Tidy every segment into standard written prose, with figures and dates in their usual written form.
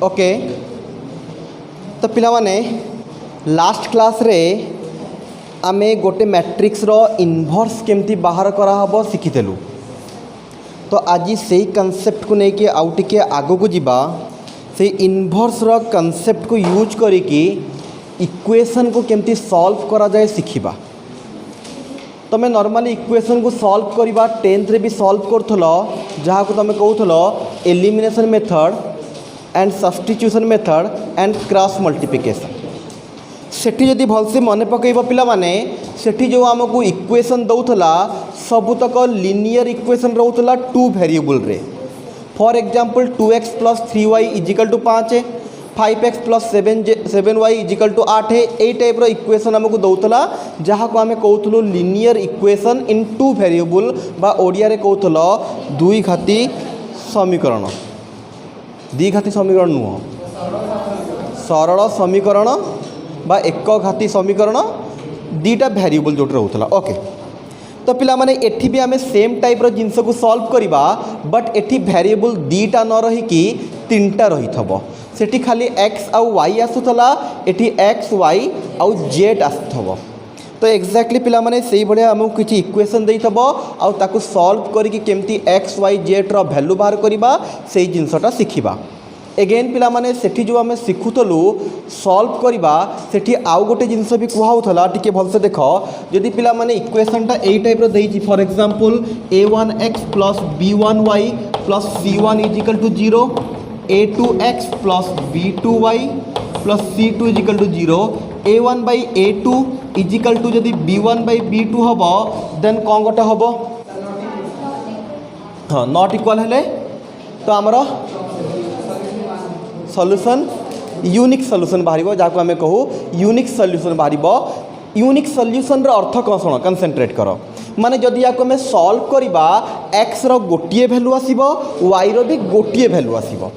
Okay तो पिला माने लास्ट क्लास रे आमे गोटे मैट्रिक्स रो इनवर्स केमती बाहर करा हबो शिखितेलु। तो आज से कॉन्सेप्ट को लेके आउ टिके आगो को जीवा से इनवर्स रो कॉन्सेप्ट को यूज करिकी इक्वेशन को केमती सॉल्व करा जाए शिखिबा। तुम नॉर्मली इक्वेशन को सॉल्व करवा 10th रे भी सॉल्व करथलो जहाँ को तुम कहूथलो elimination method and substitution method and cross multiplication. सेठी जदि भलसे मन पकईब पिला माने सेठी जो आमको इक्वेशन दउथला सबुतक लिनियर इक्वेशन रहउथला 2 वेरिएबल रे। फॉर एग्जांपल 2x + 3y = 5 है, 5x + 7y = 8 है। यही टाइप रो इक्वेशन आमको दउथला जहाँ को आमे कहउथलो लिनियर इक्वेशन इन 2 वेरिएबल बा ओडिया रे कहउथलो दुई घाती समीकरण। द्वि घाती समीकरण नुह सरल समीकरण बा एक घाती समीकरण दीटा वेरिएबल जो रोला। ओके तो पिला माने एठी भी आमे सेम टाइप रो जिनस को सॉल्व करवा बट एठी वेरिएबल दीटा न रही कि 3टा रही थबो। सेठी खाली x आउ y आसुथला एठी x y आउ z आसुथबो। तो एक्जाक्टली पिला माने सेही बढिया हमहु किछि इक्वेशन देई थबो आउ ताकू सॉल्व करिकि केमती x y z रो वैल्यू बाहर करिबा सेही जिनसटा सिखिबा। एगेन पिला माने सेठी जो आमे सिखुतलु सॉल्व करवा सेठी आउ गोटे जिनस भी कुहाउथला टिके भलसे देख। जदि पिला माने इक्वेशनटा एई टाइप रो देइछि for example a1x + b1y + c1 = 0, a2x + b2y + c2 = 0, a1/a2 = जदि b1/b2 हबो देन कोन गोटे हबो हाँ नॉट इक्वल हेले तो आमर सॉल्यूशन यूनिक सॉल्यूशन बाहर जहाँ आम कहू यूनिक सॉल्यूशन बाहर। यूनिक सॉल्यूशन रो अर्थ कौन शुण कनसेंट्रेट कर माने जदि या आम सॉल्व करवा एक्स रो गोटे भैल्यू आसीबो वाई रो भी गोटे भैल्यू आसीबो।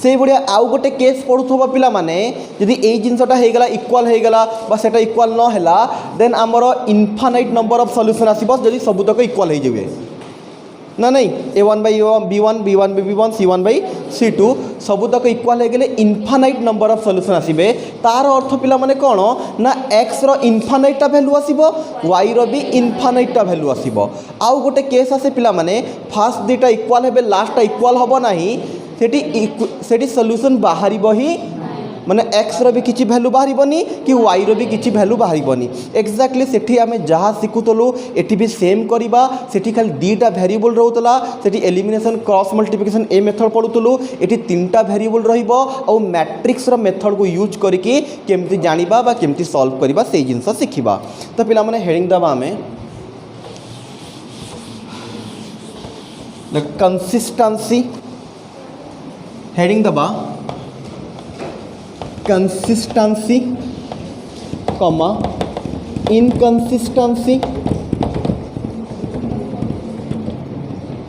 से भाया आउ गोटे केस पढ़ुथबो पिला माने जदि ए जिनसटा हेगला इक्वल हेगला बा सेटा इक्वल न हैला देन आमर इनफाइनाइट नंबर ऑफ सॉल्यूशन आसीबो जदि सबुतक इक्वल हो जाए ना नहीं a1/b1 b1/b1 c1/c2 सबुतक इक्वल हो गले इनफाइनाइट नंबर ऑफ सॉल्यूशन आसीबे। तार अर्थ पिला माने कोन ना x रो इनफाइनाइटा वैल्यू आसीबो y रो भी इनफाइनाइटा वैल्यू आसीबो। आउ गोटे केस आसे पिला माने फास्ट दीटा इक्वल हेबे लास्टटा इक्वल हबो नाही सेठी सॉल्यूशन बाहरिबो ही माने x रो भी किछि वैल्यू बाहरिबनी कि y रो भी किछि वैल्यू बाहरिबनी। एक्जाक्टली सेठी आमे जहाँ शिखुतलु एठी भी सेम करिबा। सेठी खाली दीटा वेरिएबल रहउतला सेठी एलिमिनेशन क्रॉस मल्टीप्लिकेशन ए मेथड पढुतलु एठी 3टा वेरिएबल रहिबो और मैट्रिक्स रो मेथड को यूज करिकि केमती जानिबा बा केमती सॉल्व करिबा सेही जिंस शिखिबा। तो पिला माने हेडिंग दबा आमे कंसिस्टेंसी हेडिंग दबा consistency comma inconsistency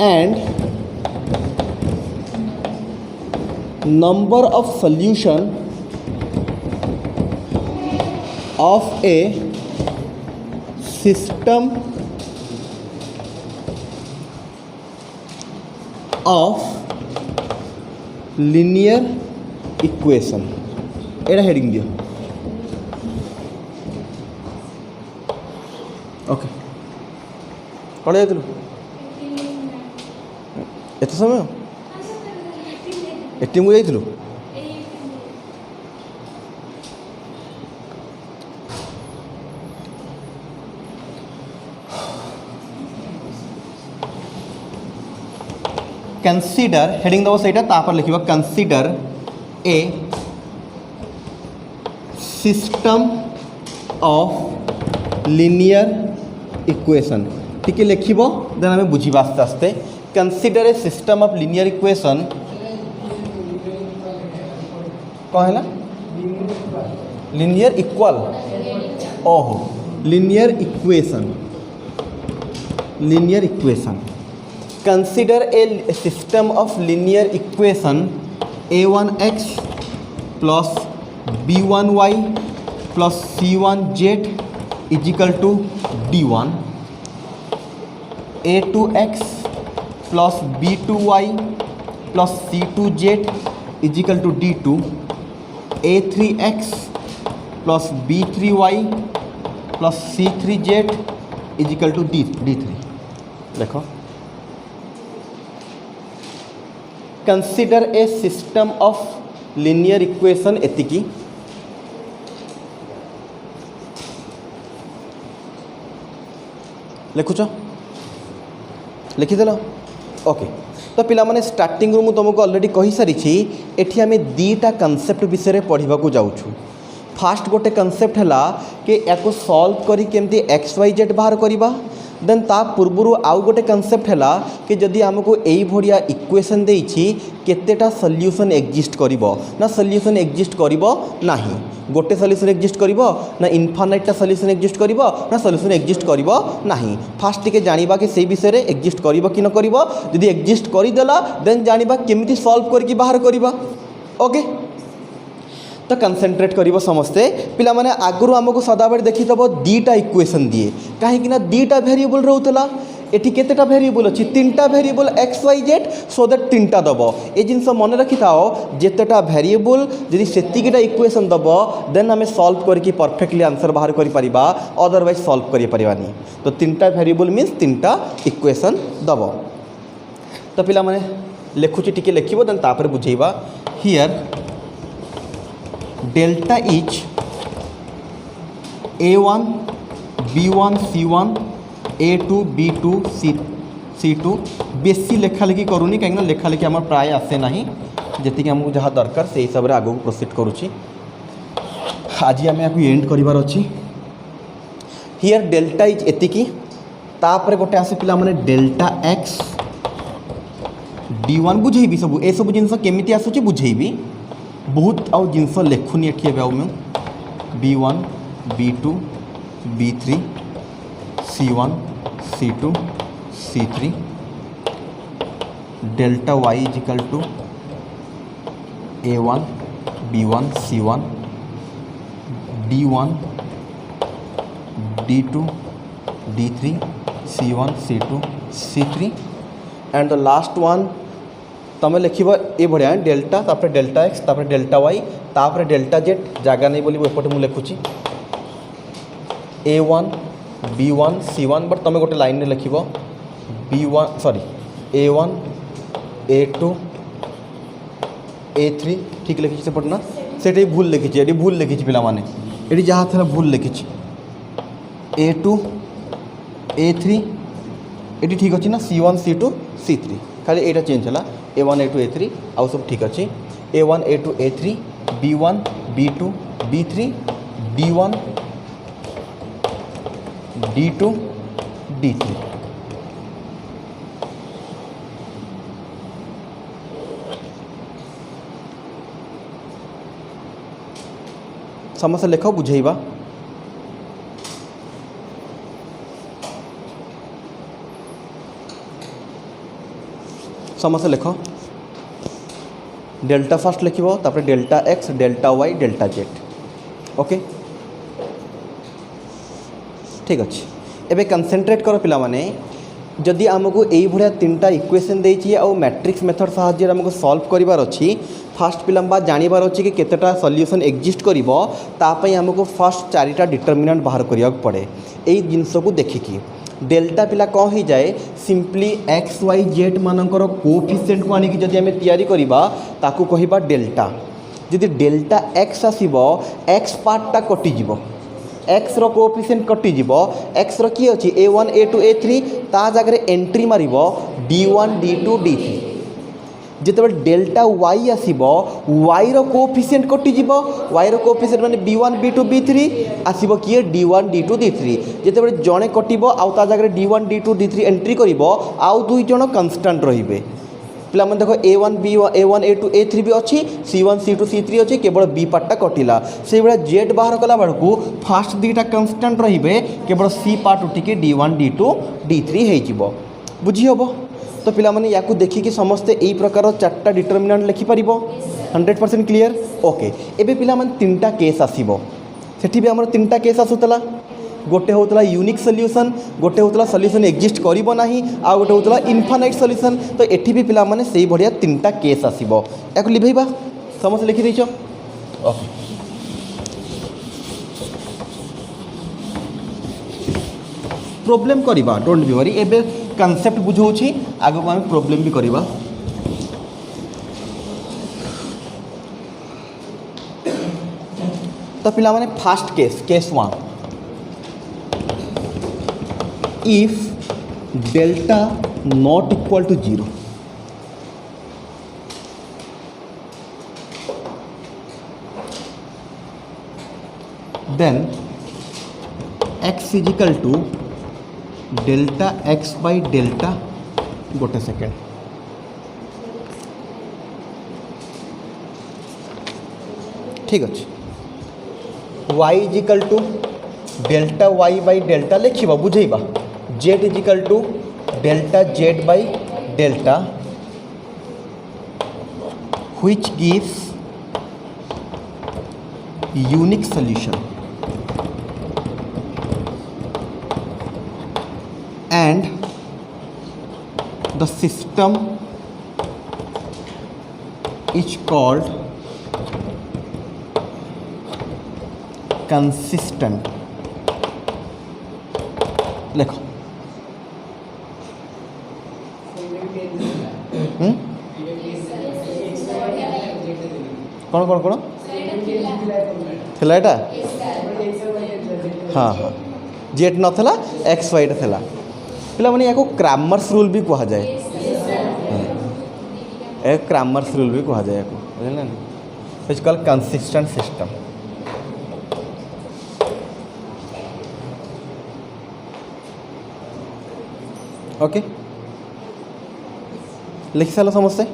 and number of solution of A system of linear equation Etah heading दियो। ओके पढ़े जाइलु एत समय एटीएम को जाइलु कंसीडर हेडिंग दबो सेटा तापर लिखिबा consider a system of linear equation टिके लिखिबो देन आमे बुझिबा आस्ते आस्ते। Consider a system of linear equation कौन है लिनियर इक्वल ओहो linear equation consider a system of linear equation a1x + b1y + c1z = d1, a2x + b2y + c2z is equal to D2 A3x plus B3y plus C3z is equal to D3। देखो consider a system of linear equation एतिकी लिखुच लिखिदेल okay. तो पिला माने starting रु तुमको already कही सारी एठी आम दीटा कनसेप्ट विषय पढ़ा जाऊँ। फास्ट गोटे कनसेप्ट है कि या सॉल्व करी केमती XYZ बाहर करवा। देन ता पूर्वर आउ गोटे कनसेप्ट है कि जदि आमको यही भाया इक्वेशन देइछि केतेटा सॉल्यूशन एग्जिस्ट करिवो ना सॉल्यूशन एग्जिस्ट करिवो नाही। गोटे सॉल्यूशन एग्जिस्ट करिवो ना इनफाइनाइट सॉल्यूशन एग्जिस्ट करिवो ना सॉल्यूशन एग्जिस्ट करिवो नाही। फास्ट टिके जानिबा कि सेई विषय रे एग्जिस्ट करिवो कि न करिवो। जदि एग्जिस्ट करिदेला देन जानिबा केमिति सॉल्व करके बाहर करिवो। ओके तो कंसंट्रेट करिवो समस्ते पिला माने आगु आमको सदाबेले देखिथबो दीटा इक्वेशन दिए कहीं ना दीटा वेरिएबल रोला। एटी केतेटा वेरिएबल अच्छी 3टा वेरिएबल XYZ सो दैट 3टा दब। ए जिनस मन रखि थाओ जेतेटा वेरिएबल जदि सेतिकिटा इक्वेशन दब देन आम सॉल्व करके परफेक्टली आंसर बाहर करि परिबा अदरवाइज सॉल्व करि परिबानी। तो 3टा वेरिएबल मीन्स 3टा इक्वेशन दब। तो पिला माने लिखुची टिके लिखिबो देन तापर बुझेबा। Here delta is A1 B1 C1 A2 B2 C2 बेसी लेखा लेखी करूनी कहीं लेखा लेखी आम प्राय आसे ना जी आमको जहाँ दरकार से हिसाब से आगे प्रोसीड करुच्ची। आज आम या एंड करार अच्छी। हियर डेल्टा इज एतिकी तापर गोटे आसे पिला माने डेल्टा एक्स D1 बुझेबी सब ए सब जिनस केमिति आसुची बुझेबी बहुत आउ जिनस लेखुनी एठी एबे आउ मैं B1 B2 B3 C1 C2 C3 delta y is equal to A1 B1 C1 D1 D2 D3 C1 C2 C3 and the last one तुम लिख ये भाया डेल्टा तापर डेल्टा एक्स तापर डेल्टा वाई तापर डेल्टा जेड जगह नहीं बोली एपटे मुझे लिखुची A1 B1 C1 बट तुम गोटे लाइन में लिख B1 sorry A1 A2 A3 ठीक लिखी सेपटे ना से भूल लिखी ये भूल लिखी पिला माने ये जहाँ थे भूल लिखी A2 A3 ये ठीक अच्छी ना C1 C2 C3 खाली यहाँ चेंज है A1 A2 A3 आउ सब ठीक अच्छे A1 A2 A3 B1 B2 B3 D1 D2 D3 समस्या लेख बुझेबा। समस्या लिख डेल्टा फास्ट लिख तापर delta x delta Y delta Z. Okay ठीक अच्छे एबे कंसंट्रेट कर पिला माने जदि आमको यही भाया 3टा इक्वेशन देछि आ मैट्रिक्स मेथड साहाय्य आमको सॉल्व करिवार अछि। फास्ट पिला बा जानिबार अछि कि केतेटा सॉल्यूशन एग्जिस्ट करिवो तापई आमको फर्स्ट 4टा डिटरमिनेंट बाहर करिया पड़े। एई जिंस को देखिकी डेल्टा पिला कौन हो जाए सिंपली XYZ मानकर कोएफिशिएंट को आनिकी जदि आम तैयारी करिबा ताकू कहिबा डेल्टा। जदि डेल्टा एक्स आसीबो एक्स पार्टटा कटिजिवो एक्स रो कोएफिशिएंट कटिजिवो एक्स रो की अछि A1 A2 A3 ता जगह एंट्री मारिबो D1 D2 D3। जिते डेल्टा y आसीबो y रो कोएफिशिएंट कटिजिवो y रो कोएफिशिएंट माने B1 B2 B3 आसीबो किए D1 D2 D3। जिते जणे कटिबो आउ ता जगह D1 D2 D3 एंट्री करिवो आउ दुई जण कांस्टेंट रहिबे। पिला मन देखो A1 B1 A1 A2 A3 भी अच्छी C1 C2 C3 अच्छी केवल B पार्टा कटिला से भाया जेड बाहर कला बेलू फास्ट 2टा कांस्टेंट रहिबे केवल C पार्ट उठिके D1 D2 D3 हो बुझी हम। तो पिला माने याकू देखिकी समस्ते यही प्रकार 4टा डिटरमिनेंट लिखिपर 100% क्लियर। ओके एबे पिला माने 3टा केस आसीबो सेठी भी हमर 3टा केस आसुतला गोटे होता यूनिक सॉल्यूशन गोटे होता सॉल्यूशन एग्जिस्ट करिवो नाही आ गोटे होता इनफाइनाइट सॉल्यूशन। तो एठी भी पिला माने सेही बढ़िया 3टा केस आसीबो याकू लिभेइबा। समस्त लिखि देछ ओके प्रॉब्लम करवा डोंट बी वरी एबे कॉन्सेप्ट बुझाऊँ आगे को आम प्रॉब्लम भी करवा तो पिला माने first case 1 if delta not equal to 0 then x is equal to delta x by delta गोटे सेकेंड ठीक अच्छे y is equal to delta y by delta लिखा बुझेबा z is equal to delta z by delta which gives unique solution and the system is called consistent लिखो कौन कौन कौन थिला एटा हाँ हाँ जेट नथला एक्स वाई थिला पिला माने याको क्रैमर्स रूल भी कहा जाए क्रैमर्स रूल भी कहा जाए याको बुझल ना it's called consistent system okay लिखि साल समस्ते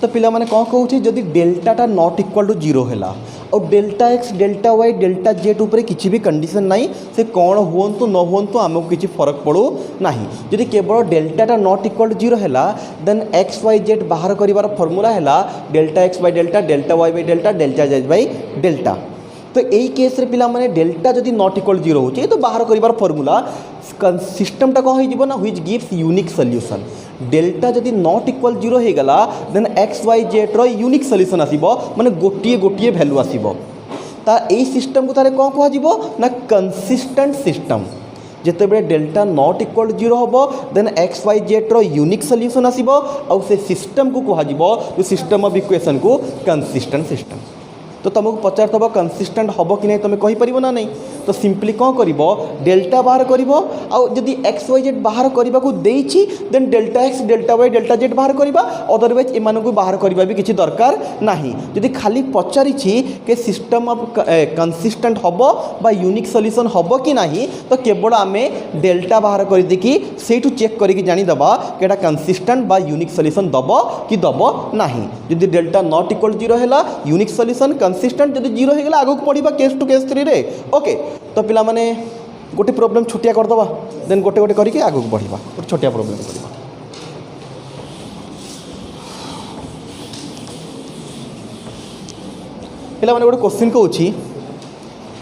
तो पिला माने कौन कहूँ जदि डेल्टाटा नॉट इक्वल टू 0 है और delta x delta Y delta Z उपर किसी भी कंडीशन नहीं से कौन हूँ न हूँ आमको किसी फरक पड़ू ना जदि केवल डेल्टाटा नॉट इक्वल टू 0 है देन एक्स वाई जेड बाहर कर फर्मूला है delta X by delta delta Y by delta delta Z by delta तो यही केस रे पिला माने डेल्टा जदि नॉट इक्वल 0 हो तो बाहर कर फर्मूला सिस्टमटा कौन हो which gives unique solution delta जदि नॉट इक्वल 0 हो गला देन एक्स वाई जेड रो यूनिक सॉल्यूशन आसीबो माने गोटिए गोटिए वैल्यू आसीबो ता एई सिस्टम को तारे कौन कहजिबो ना कंसिस्टेंट सिस्टम जिते बड़े डेल्टा नॉट इक्वल 0 होबो देन एक्स वाई जेड रो यूनिक सॉल्यूशन आसीबो और से सिस्टम को कहजिबो जो सिस्टम ऑफ इक्वेशन को कंसिस्टेंट सिस्टम तो तुमको पचार कंसिस्टेंट हम कि नहीं तुम कहीपर ना नहीं तो सिंपली कौन कर डेल्टा बाहर कर जदि एक्स वाई जेड बाहर करने को देछि then delta x delta Y delta Z बाहर करवा अदरवाइज एम बाहर करवा भी किसी दरकार नहीं जदि खाली पचारि कि सिस्टम ऑफ कंसिस्टेंट हम बा यूनिक सॉल्यूशन हम कि नहीं तो केवल आम डेल्टा बाहर कर देखि सेठू चेक करके जानीदेवा कि एटा कंसिस्टेंट बा यूनिक सॉल्यूशन दब कि दब नहीं जदि डेल्टा नॉट इक्वल 0 है यूनिक सॉल्यूशन कंसिस्टेंट जब 0 हो गला आगो पढ़ा केस टू केस 3 रे ओके तो पिला माने गोटे प्रॉब्लम छोटिया करदबा देन गोटे गोटे करके आगो बढ़िबा गोटे छोटिया प्रॉब्लम करबा पिला माने गोटे क्वेश्चन कहूची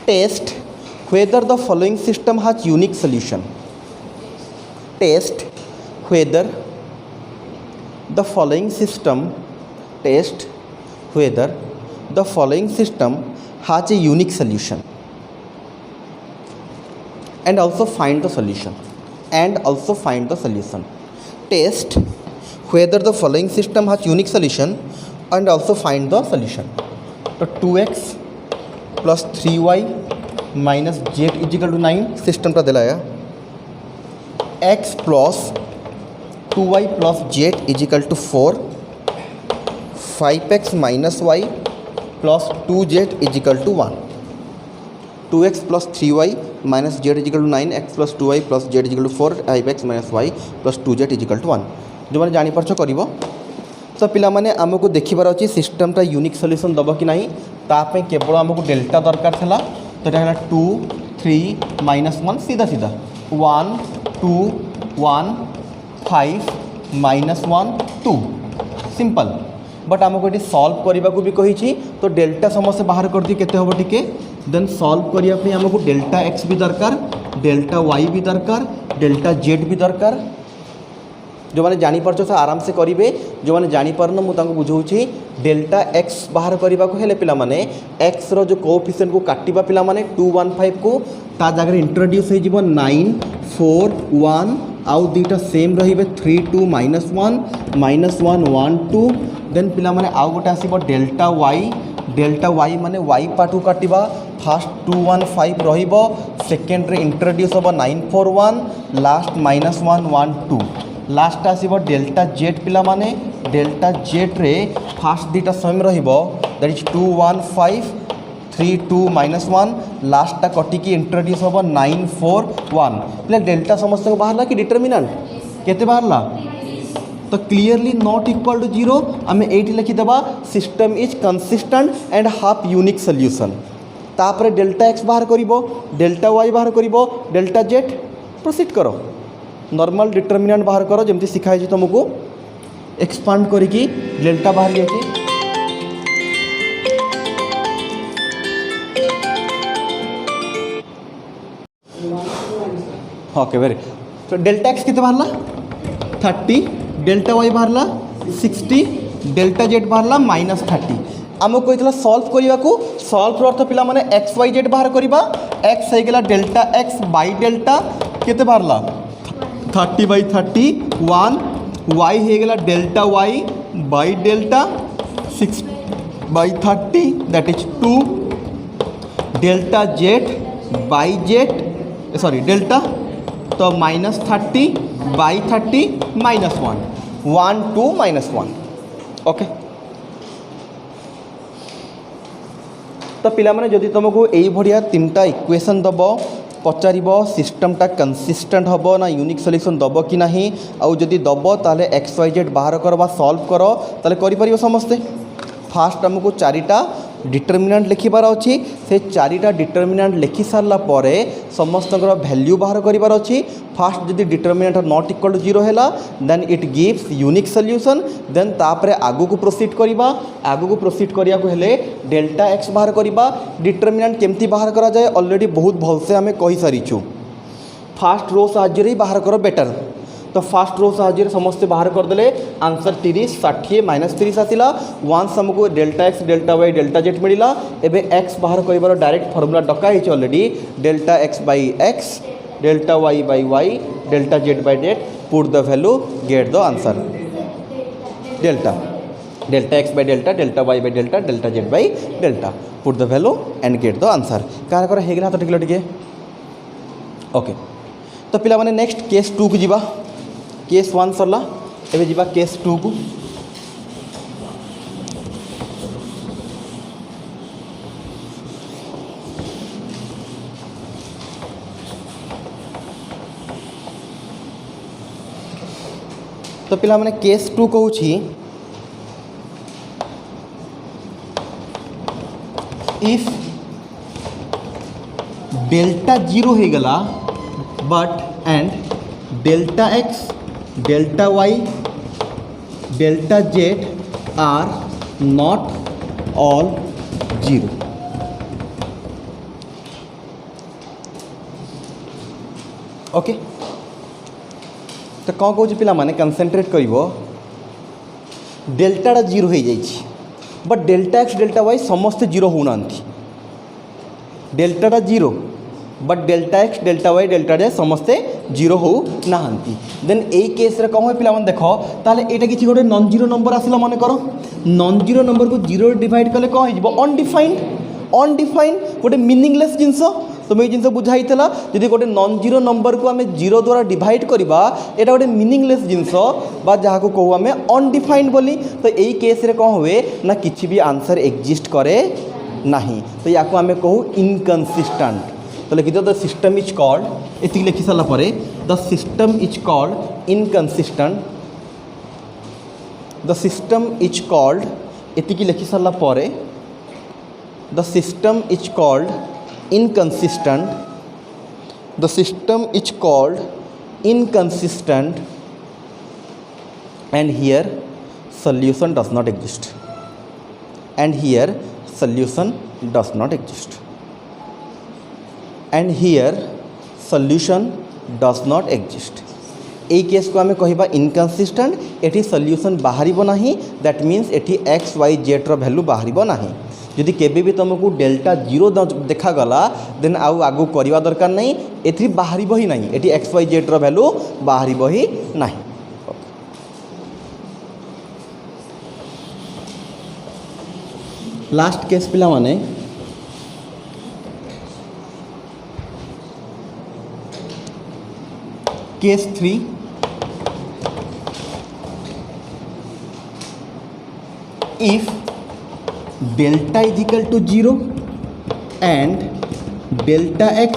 test whether the following system has unique solution test whether the following system test whether the following system has a unique solution and also find the solution test whether the following system has unique solution and also find the solution तो 2x plus 3y minus z is equal to 9 system का दिलाया x plus 2y plus z is equal to 4 5x minus y plus 2z is equal to 1 2x plus 3y minus z is equal to 9 x plus 2y plus z is equal to 4 5x minus y plus 2z is equal to 1 जो मैंने जानीपार कर तो पिला माने आमको देखिबार अच्छी सिस्टमटा unique solution दब कि नहीं तापे केवल आमको डेल्टा दरकार था तो यहाँ 2 3 माइनस 1 सीधा सीधा 1 2 1 5 माइनस 1 2 सिंपल बट आमको ये सॉल्व करने को भी कही तो डेल्टा समस्या बाहर कर दी केते हम टिके देन सॉल्व करने आमको डेल्टा एक्स भी दरकार डेल्टा वाई भी दरकार डेल्टा जेड भी दरकार जो मैंने जापर से आराम से करेंगे, जो मैंने जापर मुझे बुझाऊँगी डेल्टा एक्स बाहर करने को हेले पिला माने एक्स रो जो कोएफिशिएंट को काटिबा पिला माने 215 को ता जगह इंट्रोड्यूस हो 9 4 1 आउ दुईटा सेम रहिबे 3 2 -1 -1 1 2 देन पिला माने आउ गोटे आसीबो डेल्टा वाई माने वाई पार्ट को काटिबा फास्ट 215 रहिबो सेकेंड रे इंट्रोड्यूस होबो 941 लास्ट -1 1 2 लास्ट आसीबो डेल्टा जेड पिला माने डेल्टा जेड रे फास्ट दुईटा सेम रहिबो दैट इज 215 3 2 -1 लास्टा कटिकी इंट्रोड्यूस होबो 941 पिला डेल्टा समस्त को बाहरला कि डिटरमिनेंट केते बाहरला तो क्लियरली नॉट इक्वल टू 0 आम ये लिखिदेबा system is consistent and have unique solution तापर डेल्टा एक्स बाहर करिवो डेल्टा वाई बाहर करिवो डेल्टा जेड प्रोसीड करो नॉर्मल डिटरमिनेंट बाहर करो जमती सिखाई तुमको एक्सपांड करिकी डेल्टा बाहर जाइए ओके वेरी तो डेल्टा एक्स कितने बाहरला 30 डेल्टा वाई बाहरला 60 डेल्टा जेड बाहरला -30 आमको कहला सॉल्व करने को सॉल्व अर्थ पिला माने एक्स वाई जेड बाहर करवा एक्स हो गला डेल्टा एक्स बाई डेल्टा केते बाहरला 30/30 1 वाई हो गला delta Y by delta 6/30 that is 2 delta Z by Z sorry delta तो -30/30 -1 1 2 -1 ओके तो पिला माने जदि तुमको यही भाया 3टा इक्वेशन दब पचार सिस्टमटा कंसिस्टेंट हम ना यूनिक सॉल्यूशन दब कि नहीं आउ जदि दब ताले एक्स वाई जेड बाहर कर सॉल्व कर ताले करि समस्ते फास्ट आमको 4टा डिटरमिनेंट लिखिबार अच्छी से 4टा डिटरमिनेंट लिखि सारा पर समस्त वैल्यू बाहर करार अच्छी फास्ट जदि डिटरमिनेंट नॉट इक्वल टू 0 है then it gives unique solution then तापरे आगु को प्रोसीड करवा आगु को प्रोसीड करिया को हेले डेल्टा एक्स बाहर करवा डिटरमिनेंट केमती बाहर करा जाए ऑलरेडी बहुत भलसे आम कहि सारिछु फास्ट रो साहाय्य रे बाहर करो बेटर तो फास्ट रो साहाय्य समस्ते बाहर करदे आंसर 30 60 -30 आसला वन्स हमको delta x delta Y delta Z मिला एबे एक्स बाहर कर डायरेक्ट फॉर्मूला डकाई already delta X by X delta Y by Y delta Z by Z put the value get the answer delta X by delta Y by delta Z by delta put the value and get the answer कार कर हेगला तो tackle टिके okay तो पिला माने next case 2 को जीवा केस 1 सरला एबे जीवा केस 2 को तो पिला माने केस 2 कहूँ इफ डेल्टा 0 हो गला but and delta x delta Y delta z are not all 0 okay तो कौन कौन पिला माने कंसेंट्रेट करिवो डेल्टा 0 हो जाइए but delta x delta y समस्ते 0 होना delta 0 but delta x delta Y delta z समस्ते 0 हो ना देन ए केस रे कौन पिला देख ताले एटा किसी गोटे नॉन जीरो नंबर आसला मन कर नॉन जीरो नंबर को 0 डिवाइड कले कौन हो अनडिफाइंड गोटे मीनिंगलेस जिनस तुम ये जिन बुझाई जदि गोटे नॉन जीरो नंबर को आम 0 द्वारा डिवाइड करवा एटा गोटे मीनिंगलेस जिनस बा जहाँ को कहू आम अनडिफाइंड बोली तो यही केस रे कौन हुए ना किसी भी आंसर एग्जिस्ट करे नहीं तो या आम कहू इनकनसिस्टेंट तो लिखी द सिस्टम इज कॉल्ड ये लिखी सारा पर the system is called inconsistent the system is called ये लिखी सारा पर the system is called inconsistent the system is called inconsistent and here solution does not exist and here solution does not exist and here solution does not exist এই case को आम कह inconsistent एटी solution बाहर ना that means एटी x Y z रो value बाहर ना जदि केबे भी तुमको डेल्टा जीरो देखागला देन आउ आगू करवा दरकार नहीं एथि बाहर ही ना एटी एक्स वाई जेड रो वैल्यू बाहर ही ना। लास्ट केस पिला माने case 3 if delta is equal to 0 and delta x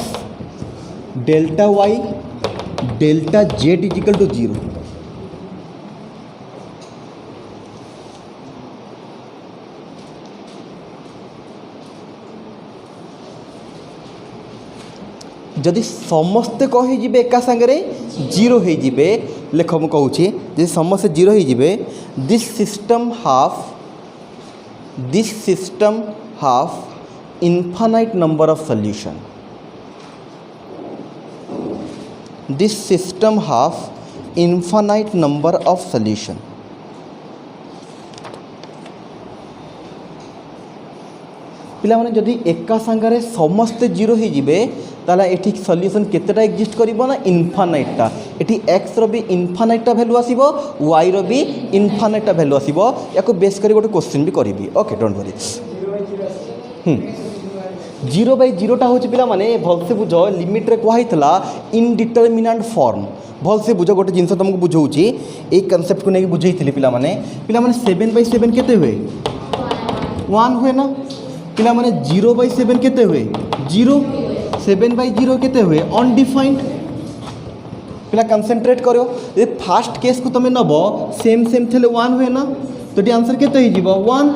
delta y delta z is equal to 0 जदि समस्ते कही एका सांगे जीरो हो लेख मु कहूँ जी समस्ते जीरो हो this system half infinite number of solution this system half infinite number of solution पिला माने जदि एका सांगे समस्ते जीरो हो ताला एठी सॉल्यूशन केतेटा एक्जिस्ट करिवो ना इनफाइनाइटटा एठी एक्स रो भी इनफाइनाइटटा वैल्यू आसीबो वाई रो भी इनफाइनाइटटा वैल्यू आसीबो याको बेस करी गोटे क्वेश्चन भी करिवि ओके डोंट वरी 0/0टा होची पिला माने भलसे बुझो लिमिट रे कोहा हितला इनडिटरमिनेंट फॉर्म भलसे बुझो गोटे जिंस तुमको बुझौची ए कांसेप्ट को नै बुझैथिली पिला माने 7/7 केते हुए 1 हुए ना पिला माने 0/7 केते हुए 0 7/0 केते हुए अनडिफाइंड पिला कंसंट्रेट करो ये फास्ट केस को तुम नब सेम सेम थे 1 हुए ना तो ये आंसर केते हो 1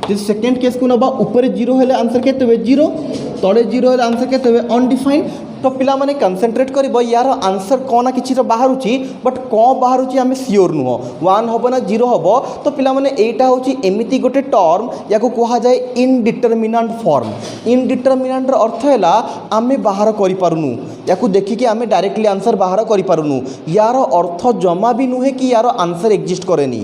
जो सेकेंड केस को नब ऊपर 0 हेले आंसर केते हुए 0 तले 0 हेले आंसर केते हुए अनडिफाइंड तो पिला माने कंसंट्रेट कर यार आंसर कौन ना किसी बाहर बट कौन बाहर आम सियोर नुह 1 हम ना 0 हम तो पिला माने एटा होची एमिति गोटे टर्म या कहा जाए इनडिटरमिनेंट फॉर्म इनडिटरमिनेंट अर्थ है आम बाहर करूँ या देखिकी आम डायरेक्टली आंसर बाहर करूँ यार अर्थ जमा भी नुहे कि यार आंसर एक्जिस्ट करेनी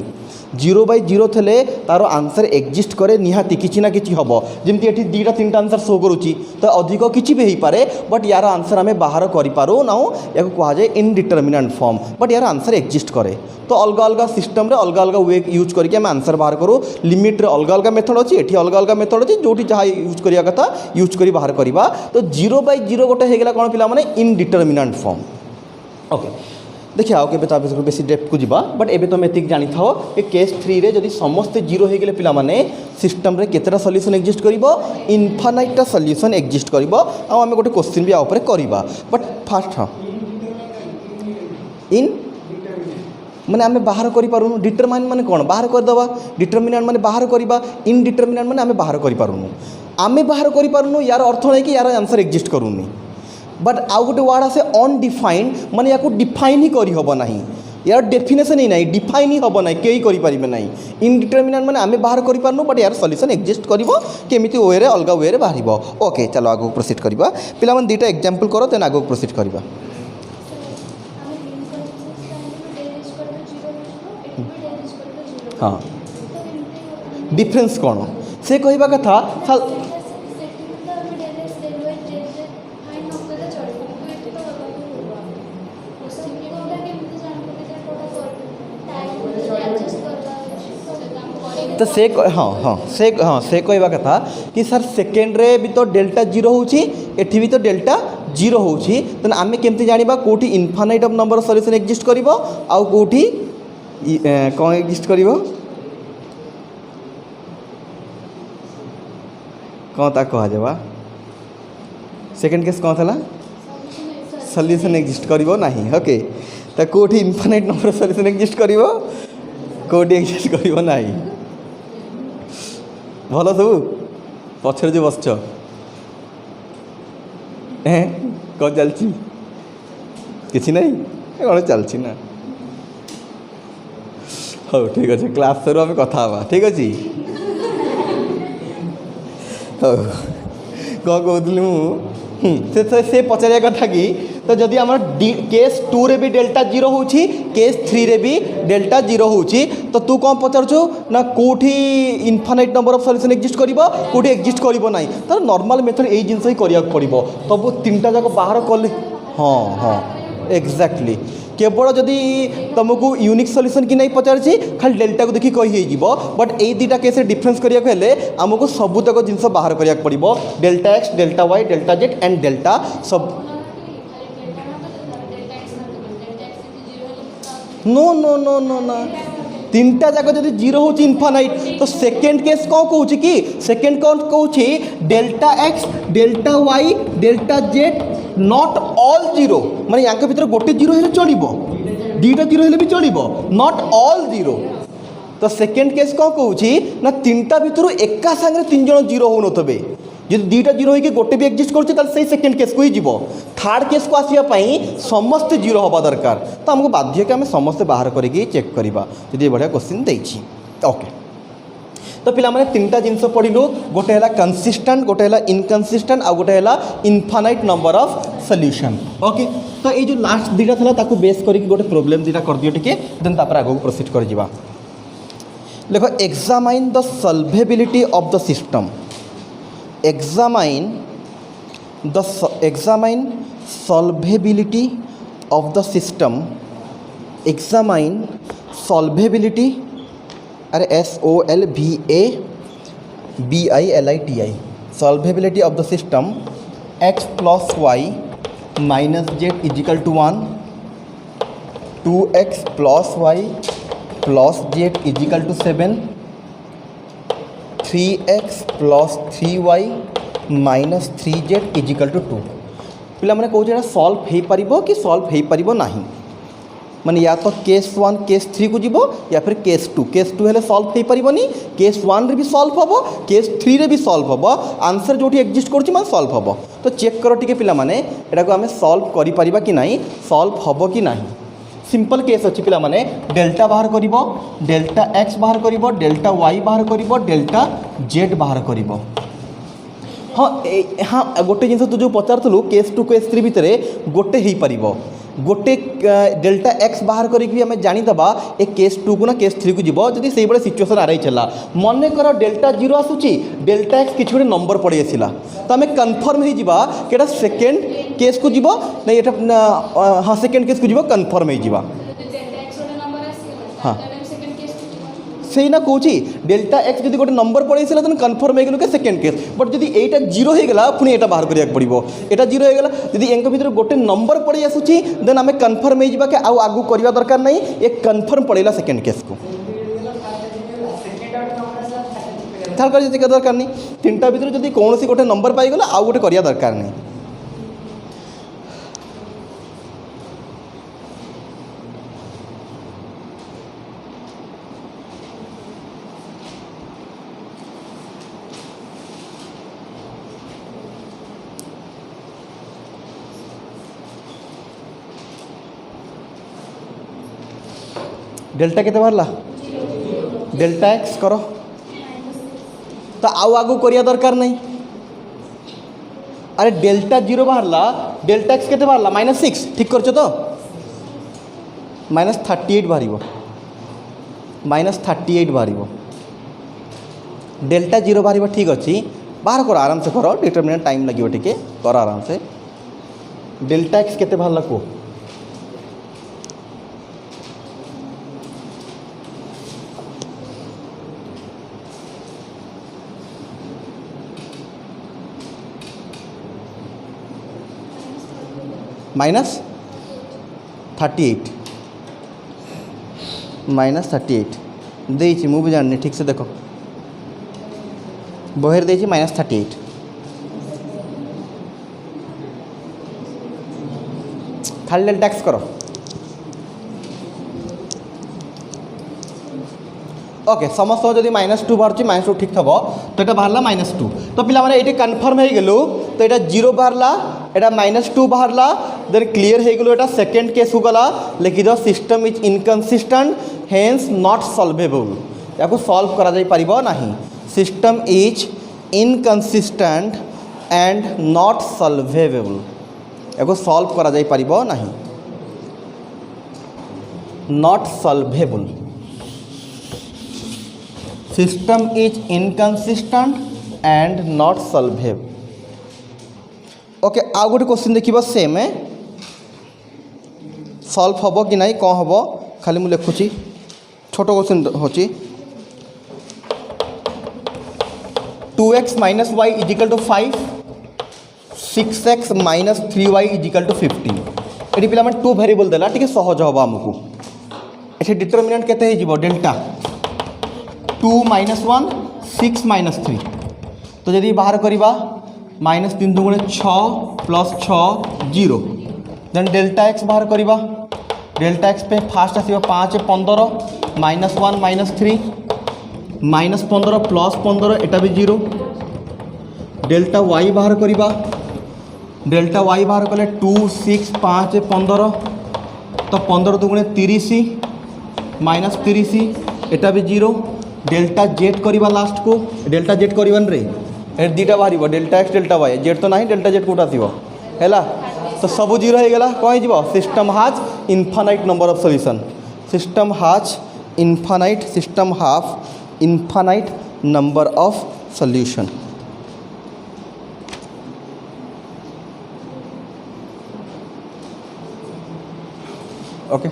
0/0 थे तार आंसर एक्जिस्ट करे निहाती किसी ना किसी हम जमी ये 2टा 3टा आंसर शो करुच्ची तो अधिक किसी भी हो पारे बट यार आंसर आम बाहर करूँ ना या कहा जाए इनडिटरमिनेंट फॉर्म बट यार आंसर एक्जिस्ट करे तो अलग अलग सिस्टम रे अलग अलग वे यूज करके आम आंसर बाहर करूँ लिमिट रे अलग अलग मेथड अच्छी ये अलग अलग मेथड अच्छी जो जहाँ यूज करवा कथा यूज कर बाहर करवा तो 0/0 गोटे होगा कौन पिला माने इनडिटरमिनेंट फॉर्म ओके देखिए आउ के बेसी डेप्थ को जीवा बट एबे तुम एतिक जानी थाओ ए केस 3 रे जदि समस्ते जीरो हो गले पिला माने सिस्टम रे केतेटा सॉल्यूशन एक्जिस्ट करिवो इनफाइनाइटटा सॉल्यूशन एक्जिस्ट करिवो आ हमें गोटे क्वेश्चन भी आ ऊपर करबा बट फास्ट हां इन माने आम बाहर करूँ डिटरमाइन माने कौन बाहर करदे डिटरमिनेंट माने बाहर करवा इनडिटरमिनेंट माने आम बाहर करूँ आम बाहर करूँ यार अर्थ नहीं कि यार आंसर एक्जिस्ट करूनी बट आउ गोटे वर्ड आसे अनडिफाइंड माने या डिफाइन ही करी होबो नहीं यार डेफिनेशन ही नहीं डिफाइन ही होबो नहीं कई करि परिबे नहीं इनडिटरमिनेंट माने आमे बाहर करि पारनु बट यार सॉल्यूशन एक्जिस्ट करिवो केमिति वे रे अलगा वे रे बाहरिबो ओके चलो आगो प्रोसीड करबा पिला मन दुटा एग्जांपल करो देन आगो प्रोसीड करबा हाँ डिफरेंस कौन से कहवा कथा तो से से कहवा कथा कि सर सेकेंड रे भी तो डेल्टा 0 होची एठी भी तो डेल्टा 0 होची तो आम केमती जानिबा कोठी infinite of number of solution exist करिवो आ कोठी कौन एक्जिस्ट करिवो कौन ता कहा जावा सेकेंड केस कौन थला सॉल्यूशन एक्जिस्ट करिवो नहीं ओके तो कोठी infinite number of solution exist करिवो कोठी एक्जिस्ट करिवो नहीं भल सब पचर जो बस कौन चलती किसी नहीं कौन चलती ना हाँ ठीक अच्छे क्लास सर आम कथा ठीक अच्छे हाँ कौन कहली से पचारिया कथा कि तो जदि आम केस 2 रे भी डेल्टा 0 हो केस 3 रे भी डेल्टा 0 हो तो तू कौन पचारु ना कौटी infinite number of solution exist करिवो कौटी एग्जिस्ट करिवो नाही तो नॉर्मल मेथड यही जिनस ही करिया पड़िबो तब तीनटा जाक बाहर कले हाँ हाँ एक्जाक्टली केवल जदि तुमको यूनिक सॉल्यूशन कि नहीं पचार खाली डेल्टा को देखिए कही बट ये दुटा केस डिफरेंस करें आमको सबूतक जिन बाहर करा पड़ो delta x delta Y delta z and delta सब नो नो नो नो ना तीनटा जाक जब जीरो हो इनफाइनाइट तो सेकेंड केस कौन कौच कि सेकेंड कौन कौच delta x delta Y delta z not all zero माने या भीतर गोटे जीरो हेले चलिबो दुईटा जीरो हेले भी चलिबो नॉट ऑल जीरो तो सेकेंड केस कौन कौच ना तीनटा भीतर एका संगे तीन जन जीरो हो नथबे जो दुईटा जीरो होगी गोटे भी एक्जिस्ट कर सेकेंड केस को ही जीव थर्ड केस को आसवाई समस्ते जीरो हवा दरकार तो आमको बाध्य कि आम समस्ते बाहर करके चेक करवा जी बढ़िया क्वेश्चन देछि ओके तो पिला माने तीनटा जिनस पढ़िलु गोटे है कंसिस्टेंट गोटे है इनकंसिस्टेंट आ गोटे है infinite number of solution okay तो ये जो लास्ट दुईटा था ताकू बेस करके गोटे प्रॉब्लम दुईटा कर दियो टिके देन तापर आगो प्रोसीड कर जिबा देखो examine the solvability of the system examine solvability of the system examine solvability अरे SOLVABILITI solvability of the system x plus y minus z is equal to 1 2x plus y plus z is equal to 7 3x plus 3y minus 3z is equal to 2 पिला मैंने कौन solve हो पार कि solve हो पार ना माने या तो केस 1 केस 3 को जीवो या फिर केस 2 हेले सॉल्व हो पारनी केस 1 रे भी सॉल्व हम केस 3 रे भी सॉल्व हम आंसर जो एक्जिस्ट कर सॉल्व हम तो चेक कर टे पिला माने एटा को आम सॉल्व करि परिबा कि नहीं सॉल्व हम कि नहीं सिंपल केस अच्छी पिला माने डेल्टा बाहर करिवो डेल्टा एक्स बाहर करिवो डेल्टा वाई बाहर करिवो डेल्टा जेड बाहर करिवो हाँ हाँ गोटे जिन तू जो पचारूँ केस 2 केस 3 भितर गोटे हो पार गोटे डेल्टा एक्स बाहर करके आम जानीदबा ए केस 2 को ना केस 3 को जीव जदि से भाई सिचुएसन आरई चला मन कर डेल्टा 0 आसूची डेल्टा एक्स किसी गोटे नंबर पड़े आसला तो आम कन्फर्म हो कि सेकेंड केस को जीव नहीं हाँ सेकेंड केस को जीव कन्फर्म हो हाँ से ना कौची डेल्टा एक्स जब गोटे नंबर पड़े तो कन्फर्म हो गल सेकेंड केस बट जब यहाँ जीरो होगा पुणी यहाँ बाहर करा पड़ो यहाँ जीरो होगा जब एंक भर गोटे नंबर पड़े आसूची देन आम कन्फर्म हो कि आगू करवा दरकार नहीं ये कन्फर्म पड़ेगा सेकेंड केस को दरकार नहीं तीनटा भर जब कौन गोटे नंबर पाईगला आउ गोटे करवा दरकार नहीं डेल्टा केते बाहरला डेल्टा एक्स करो तो आउ आगू करिया दरकार नहीं अरे डेल्टा 0 बाहरला डेल्टा एक्स केते बाहरला -6 ठीक करछो तो -38 बाहरिबो -38 बाहरिबो डेल्टा 0 बाहरिबो ठीक अच्छी बाहर करो आराम से करो डिटरमिनेंट टाइम लगे टिके करो आराम से डेल्टा एक्स केते बाहरला को -38 -38 देइछि मु भी जाननी ठीक से देखो बहेर देइछि -38 खाली डेल्टा एक्स करो ओके समस्त जब -2 बाहर -2 ठीक थब तो ये बाहरला -2 तो पिला माने ये कन्फर्म हो गलु तो ये 0 बाहरला एटा -2 बाहरला देन क्लियर हो गलो एटा सेकेंड केस को गला लिखि दो system is inconsistent hence not solvable या को सॉल्व करा जाई परिबो नाही system is inconsistent and not solvable या सॉल्व करा जाई परिबो नहीं। Not solvable, system is inconsistent and not solvable. Okay, आउ गोटे क्वेश्चन देखिबो सेम है, सॉल्व हम कि नहीं कौन हम खाली मुझे लिखुची, छोट क्वेश्चन होची 2x minus y equal to 5, 6x minus 3y equal to 15। ये पिला 2 वेरिएबल देला टी सहज हम आमको। ये डिटरमिनेंट केते हो डेल्टा 2 माइनस 1 6 माइनस 3। तो जदि बाहर करवा माइनस 3 दुगुणे 6 प्लस 6 0, देन डेल्टा एक्स बाहर करवा। डेल्टा एक्स पे फास्ट आसो 5 15 माइनस 1 माइनस 3 माइनस 15 प्लस 15 एटा भी 0। डेल्टा वाई बाहर करवा। डेल्टा वाई बाहर कले 2 6 5 15, तो 15 दुगुणे 30 माइनस 30 एटा भी 0। डेल्टा जेड करवा लास्ट को, डेल्टा जेड करवान रे ए दुटा बाहर delta x delta y, z तो ना डेल्टा जेड कौट आसो है, तो सब 0 हो गला। कौन हो system has infinite number of solution. System has infinite, system has infinite number of solution. Okay,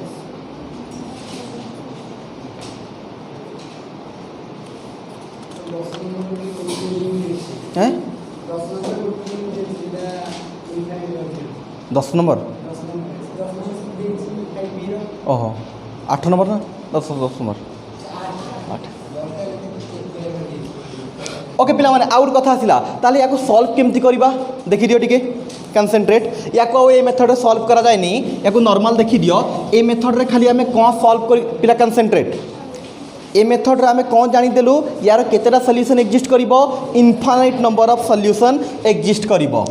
हैं 10 नंबर, ओहो 8 नंबर ना 10 नंबर 8। ओके पिला माने आउट कथा आसिला, ताले याको सॉल्व केमती करबा देखि दियो टिके कंसंट्रेट। याको ए मेथड रे सॉल्व करा जाय नी, याको नॉर्मल देखि दियो। ए मेथड रे खाली हमें कोन सॉल्व कर पिला कंसंट्रेट। ए मेथड रे हमें कोन जानि देलु यार केतेटा सॉल्यूशन एग्जिस्ट करिवो, infinite number of solution exist करिवो।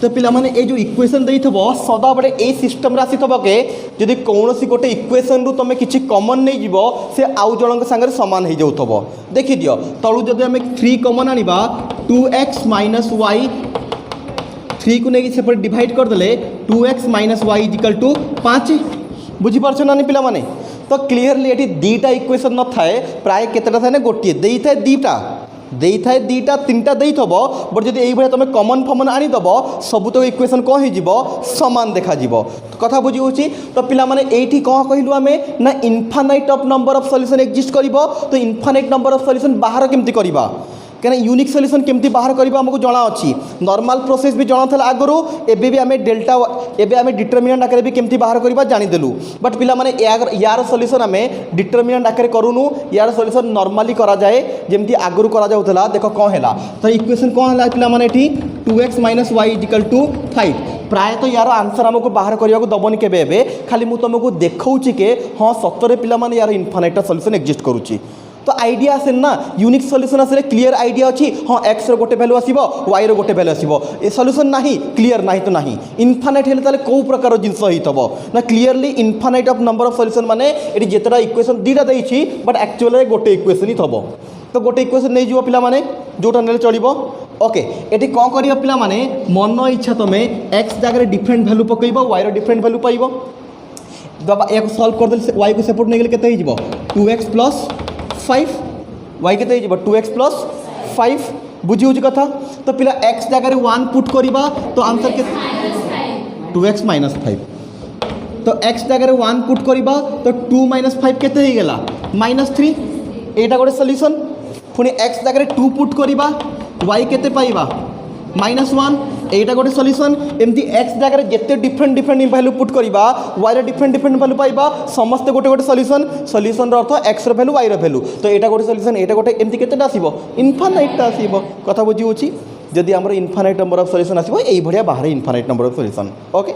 तो पिला माने ए जो इक्वेशन देइथबो सदा बडे ए सिस्टम रे आसीथबो के जदि कोनोसी गोटे इक्वेशन रु तमे किछि कॉमन नै जीवो से आउ जणक संगे समान हे जाउथबो। देखि दियो तळु जदि हमें 3 कॉमन आनिबा 2x माइनस y, 3 को नहीं सेपरेट डिवाइड कर देले 2x minus y equal to 5। बुझी पारछ ना पिला माने? तो क्लीयरली ये दीटा इक्वेशन न थाए, प्राय केतेटा थाए ना गोटे देई थाए दीटा, देई थाए दीटा 3टा देई थबो, बट जदि एई भले तमे कॉमन फॉर्म आनी दबो सब तो इक्वेशन को ही जीवो समान देखा जीवो। कथा बुझी होची। तो पिला माने एठी को कहिलु हमें ना infinite of number of solution exist करिवो। तो इनफाइनाइट नंबर ऑफ सॉल्यूशन बाहर केमती करिवा, कहीं यूनिक सॉल्यूशन केमती बाहर करबा हमको जना अछि। नॉर्मल प्रोसेस भी जना था आगु, एबे भी हमें डेल्टा एबे हमें डिटरमिनेंट आकर भी केमती बाहर करबा जानि देलु। बट पिला माने यार सॉल्यूशन हमें डिटरमिनेंट आकर करूनु, यार सॉल्यूशन नॉर्मली करा जाए जेमती आगु करा जाउथला। देखो कोन हैला, तो इक्वेशन कोन हैला पिला माने एठी 2x minus y equal to 5। प्राय तो यार आंसर हमको बाहर करने को दबनी केबे एबे, खाली मु तुमको देखाऊची के हाँ सतरे पिला माने यार इनफाइनाइट सॉल्यूशन एग्जिस्ट करूची। तो आइडिया आसे ना यूनिक सॉल्यूशन आसे क्लियर आइडिया अच्छी, हाँ एक्स रो गोटे वैल्यू आसीबो वाई रो गोटे वैल्यू आसीबो। ए सॉल्यूशन नाही क्लियर नाही तो नाही इनफाइनाइट हेले ताले को प्रकार जिंस होइतबो ना clearly infinite of number of solution माने एटी जेतरा इक्वेशन दीटा देइछि बट एक्चुअली गोटे इक्वेशन ही थबो। तो गोटे इक्वेशन नहीं जीवो पिला माने जोटा नेले चलिबो। ओके एटी कोन करियो पिला माने मन इच्छा तमे एक्स जगह डिफरेंट वैल्यू पकइबो, वाई रो डिफरेंट वैल्यू पाइबो। बाबा एक सॉल्व कर देले वाई को सपोर्ट नै गेले केते हो जीवो 2x प्लस 5 वाई के 2x प्लस 5। बुझी हो कथा। तो पिला x जगह 1 पुट करिबा तो आंसर के 2x माइनस 5। तो x जगह 1 पुट करिबा तो 2 माइनस 5 केते हो गेला -3। एटा गोटे सॉल्यूशन। पुनी x जगह 2 पुट करिबा y केते पाइबा -1। एटा गोटे सॉल्यूशन। एमती x जगह जिते डिफरेंट वैल्यू पुट करवा y रे डिफरेंट वैल्यू पाइबा समस्त गोटे गोटे सॉल्यूशन। सॉल्यूशन रो अर्थ x रो वैल्यू y रो वैल्यू। तो एटा गोटे सॉल्यूशन, एटा गोटे एमती केतेटा आसीबो इनफाइनाइट आसीबो। कथा बुझी होची। जदि हमर इनफाइनाइट नंबर ऑफ सॉल्यूशन आसीबो एई भडिया बाहर infinite number of solution. Okay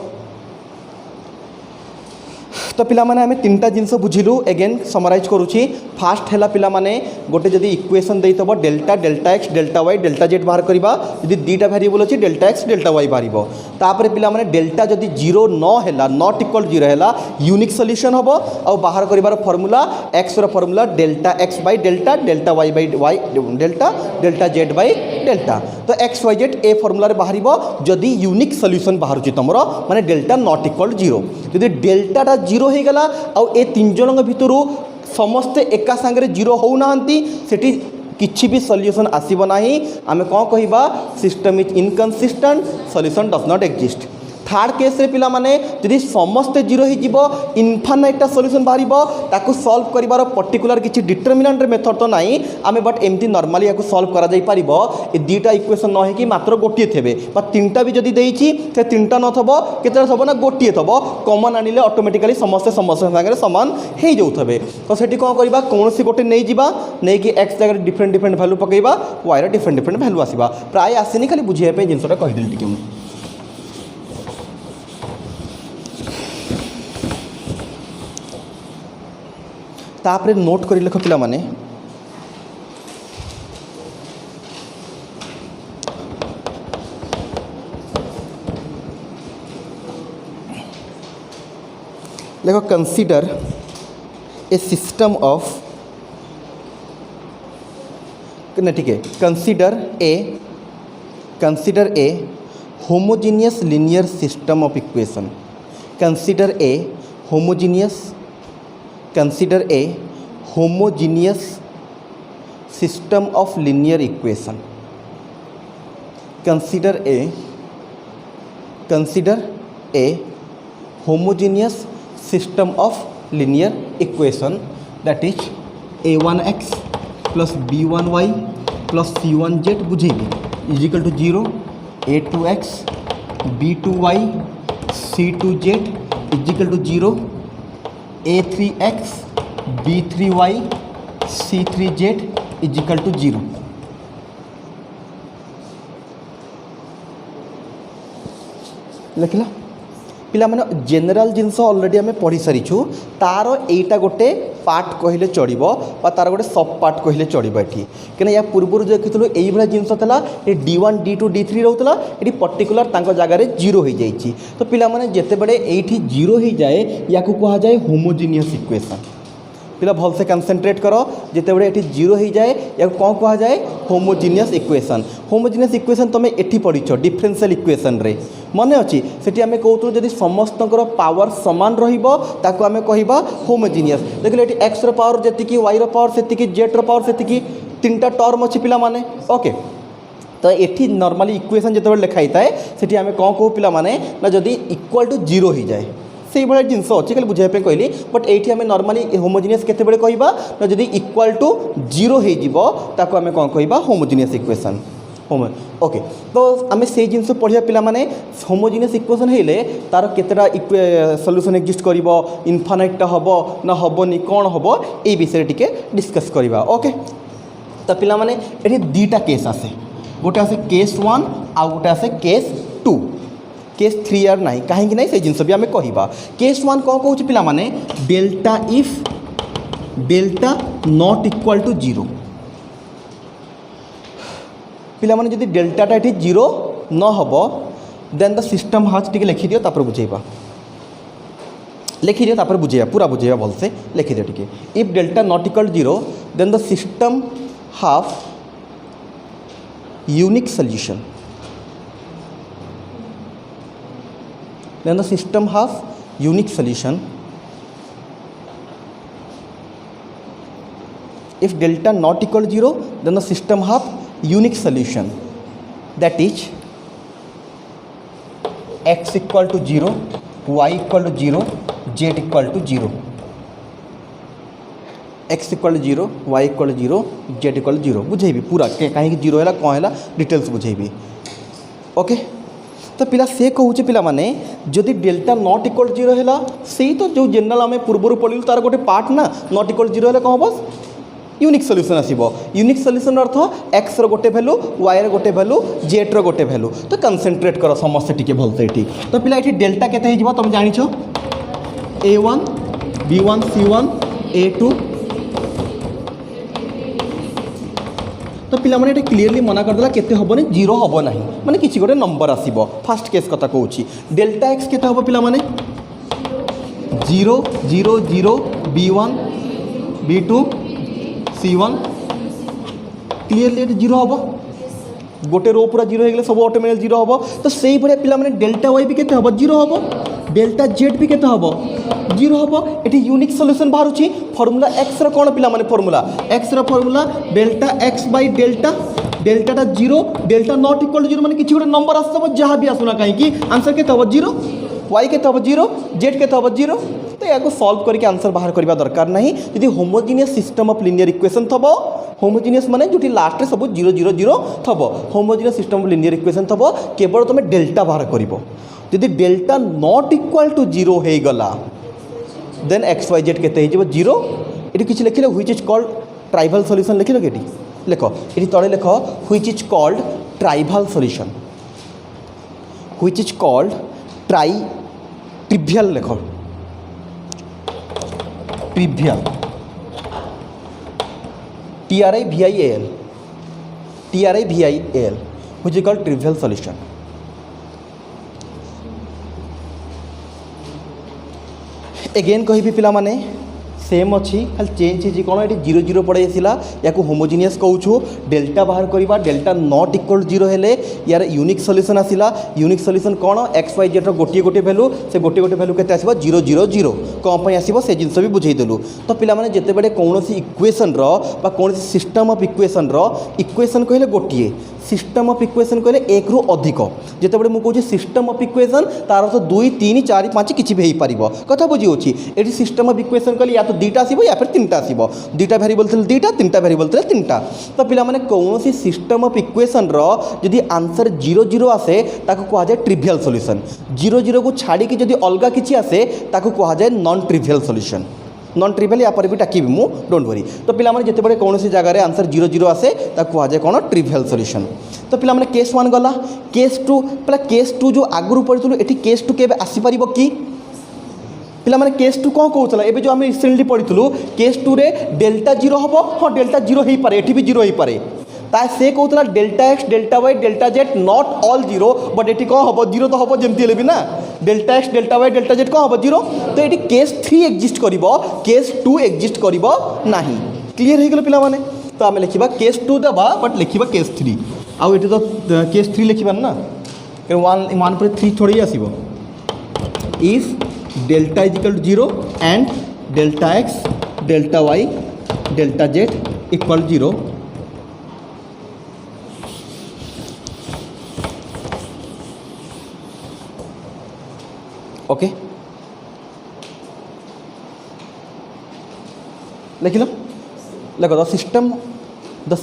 तो पिला माने हमें 3टा जिंस बुझिलु। अगेन समराइज करूची। फास्ट है पिला माने गोटे जदि इक्वेशन देई थबो delta delta x delta Y delta Z बाहर करबा जदि दुईटा वेरिएबल अछि डेल्टा एक्स डेल्टा वाई बाहरिबो तापर पिला माने डेल्टा जदि 0 न हैला नॉट इक्वल 0 हैला यूनिक सॉल्यूशन हबो आ बाहर करिवार फार्मूला एक्स रो formula delta x by delta delta y by y delta delta z by delta तो एक्स वाई जेड ए फार्मूला रे बाहरिबो जदि यूनिक सॉल्यूशन बाहरुची तमरो माने डेल्टा नॉट इक्वल 0 जदि डेल्टाटा 0 हे गला आ ए तीन जनक भितरु समस्ते एका सांगरे 0 हो नाहंती सेठी किछि भी सॉल्यूशन आसीबो नाही आमे कोन कहिबा system is inconsistent solution does not exist third case रे पिला माने यदि समस्ते 0 ही जीवो इनफाइनाइट सॉल्यूशन बाहरिबो ताकू सॉल्व करिवार पर्टिकुलर किछि डिटरमिनेंट मेथड तो नाही आमे बट एमती नॉर्मली याकू सॉल्व करा जाई परिबो ए दुईटा इक्वेशन न हे कि मात्र गोटिए थेबे बा तीनटा भी जदि देइछि से तीनटा न थबो केते थबो ना गोटिए थबो कॉमन आनिले ऑटोमेटिकली समस्त समस्या संगे समान हे जाउथबे तो सेठी कोन करिबा कोनसी गोटे नै जिबा नै कि x जगह डिफरेंट डिफरेंट वैल्यू पकेइबा y रे डिफरेंट डिफरेंट वैल्यू आसीबा प्राय आसीनी खाली बुझिया पे जिनसटा कहि देली टिके तापरे नोट कर लिख पिला माने देखो कंसीडर ए सिस्टम ऑफ ना ठीक है consider a homogeneous linear system of equation consider A homogeneous system of linear equation consider a homogeneous system of linear equation that is a1x plus b1y plus c1z बुझेबी is equal to 0 a2x b2y c2z is equal to 0 a3x b3y c3z is equal to 0 लिखला पिला माने general जिनस already आम पढ़ी सारीछु तार एटा गोटे part कहले चढ़ो तार गोटे सब पार्ट कहले चढ़ो ये कहीं या पूर्व जो देखी यही भाई जिनस ये D1 D2 D3 रोला ये पर्टिकुलर जगार 0 हो जाए तो पिला माने जेतेबेले एठी 0 हो जाए या कह जाए होमोजीनियस इक्वेशन पिला भल से कनसेंट्रेट करो जितेबले ये 0 हो जाए या कौन कह जाए होमोजीनियस इक्वेशन तुम एठी पढ़ीच डिफरेंशियल इक्वेशन रे मन अच्छी सेठी आमे कहतु जदि समस्त पावर समान रहिबो ताको आमे कहिबा होमोजीनियस देखले एठी x रो पावर जेतिकी y रो पावर सेतिकी z रो पावर सेतिकी तीनटा टर्म अच्छी पिला माने ओके तो ये नॉर्मली इक्वेशन जितेबाला लिखाई थाए सेठी आमे कौन कहू पिला माने ना जदि इक्वल टू 0 हो जाए से भाई जिनस अच्छी खाली बुझाई कहली बट ये आम नॉर्मली होमोजीनियस केतेबेले कहबा ना जदि इक्वल टू 0 हो ताको आमे कौन कहबा होमोजीनियस इक्वेशन ओके तो आम से जिन पढ़िया पिला माने होमोजीनियस इक्वेशन हेले तार केतेटा सॉल्यूशन एग्जिस्ट करिवो इनफाइनाइट हबो ना हबोनी कौन हबो ए विषय टिके डिस्कस करिवा ओके तो पिला माने एठी दुईटा केस आसे गोटे आसे केस 1 आ गोटे आसे केस 2 केस 3 यार नहीं कहीं ना से जिनस भी आम कहवा केस 1 कौन कहूँ पिला माने delta if delta not equal to 0 पिला माने जदि डेल्टाटा ये 0 न हबो देन द सिस्टम हाज टिके लिखि दियो तापर बुझेबा लिखि दियो तापर बुझेबा पूरा बुझेबा भल से लिखि दियो टिके if delta not equal 0 then the system have unique solution then the system have unique solution if delta not equal to 0 then the system have unique solution that is x equal to 0 y equal to 0 z equal to 0 x equal to 0 y equal to 0 z equal to 0 बुझेबी पूरा कहीं 0 है कौन है details बुझेबी okay तो पिला से कहूचे पिला माने जदि डेल्टा नॉट इक्वल 0 है से तो जो जनरल आम पूर्व पढ़लु तार गोटे पार्ट ना नॉट इक्वल 0 है कौन हम यूनिक सॉल्यूशन आसीबो यूनिक सॉल्यूशन अर्थ x रो गोटे वैल्यू y रो गोटे वैल्यू z रो गोटे वैल्यू तो कंसंट्रेट करो समस्त टिके भलसे एठी तो पिला एठी डेल्टा केते हे जिवो तुम जानिछो a1 b1 c1 a2 तो पिला माने एटा क्लियरली मना करदेला केते हबनी 0 हबो नाही माने किछि गोटे नंबर आसीबो फर्स्ट केस कथा कहूछि डेल्टा एक्स केते हबो पिला माने 0 0 0 b1 b2 c1 क्लियरली एटा 0 हबो गोटे रो पूरा 0 हो गले सब ऑटोमेटिक 0 हबो तो सेही भलिया पिला माने डेल्टा वाई भी केते हबो 0 हबो डेल्टा जेड भी केते हबो 0 हबो एटी यूनिक सॉल्यूशन बाहरुची फार्मूला एक्स रो कोन पिला माने फार्मूला एक्स रो formula delta x by delta डेल्टाटा 0 डेल्टा नॉट इक्वल टू 0 माने किछि गोटे नंबर आसतबो जहाँ भी आसुना काहे कि आंसर केते हबो 0 वाई केते हबो 0 जेड केते हबो 0 तो या सॉल्व करके आंसर बाहर करबा दरकार नहीं यदि homogeneous system of linear equation थबो होमोजीनियस माने जोटी लास्ट रे सब 0 0 0 थबो homogeneous system of linear equation थबो केवल तुम डेल्टा बाहर करिवो यदि डेल्टा नॉट इक्वल टू 0 हे गला देन एक्स वाई जेड केते हिजबो 0 एटी किछि लिखिले which is called trivial solution लिखिलो केटी लेखो एटी तळे लेखो which is called trivial solution which is called trivial लेखो trivial TRIVIAL which is called trivial solution again कहि पिला माने सेम अच्छी खाली चेंज है कौन ये 0 0 पड़े आसला या होमोजीनियस कहूँ डेल्टा बाहर करवा डेल्टा नॉट इक्वल 0 हेले यार यूनिक सॉल्यूशन आसला यूनिक सॉल्यूशन कौन एक्स वाई जेड गोटे गोटे भैल्यू से गोटे गोटे भैल्यू के 0 0 0 कौन पर आसो से जिन भी बुझेदेलु तो पाने जिते बड़े कौन इक्वेशन कौन सिस्टम ऑफ इक्वेशन कहले गोटे सिस्टम ऑफ इक्वेशन कहले एक रु अधिक जिते बड़े मुझे सिस्टम ऑफ इक्वेशन तार तो 2 3 4 5 किसी भी हो पार कथा बुझी ये सिस्टम ऑफ इक्वेशन कहले या तो 2टा आसो या फिर 3टा आसो 2टा वेरिएबल थे 2टा 3टा वेरिएबल थे 3टा तो पाने कौन सिस्टम ऑफ इक्वेशन जदि आंसर 0 0 आसे ताको कहा जाए ट्रिवियल सॉल्यूशन 0 0 को छाड़ी जदि अलग किसी आसे ताको कहा जाए non trivial solution non trivial या पर भी टाकी मु डोंट वरी तो पिला माने जिते बड़े कौन सी जगह रे आंसर 0 0 आसे ताको कहा जाए कौन ट्रिवियल सॉल्यूशन तो पिला माने केस 1 गला केस 2 पला केस 2 जो आगुरु पढ़ितलु एठी केस 2 केबे आसी परिबो की पिला माने केस 2 कोन कहउतला एबे जो हम रिसेंटली पढ़ितलु केस 2 रे डेल्टा 0 हबो हां डेल्टा 0 हेई पारे एठी भी 0 हेई पारे ता से कहउतला delta x delta Y delta z not all 0 but एठी कोन हबो 0 तो हबो जेमति हेले भी ना delta x delta Y delta z कोन हबो 0 तो एठी केस 3 एग्जिस्ट करिवो केस 2 एग्जिस्ट करिवो नाही क्लियर हे गेलो पिला माने तो आमे लिखिबा केस 2 दबा बट लिखिबा केस 3 आउ एठी तो केस 3 लिखिबा ना 1 पर 3 थोड़ी आसीबो if delta is equal to 0 and delta x delta Y delta z equal 0 okay लिख लो देखो the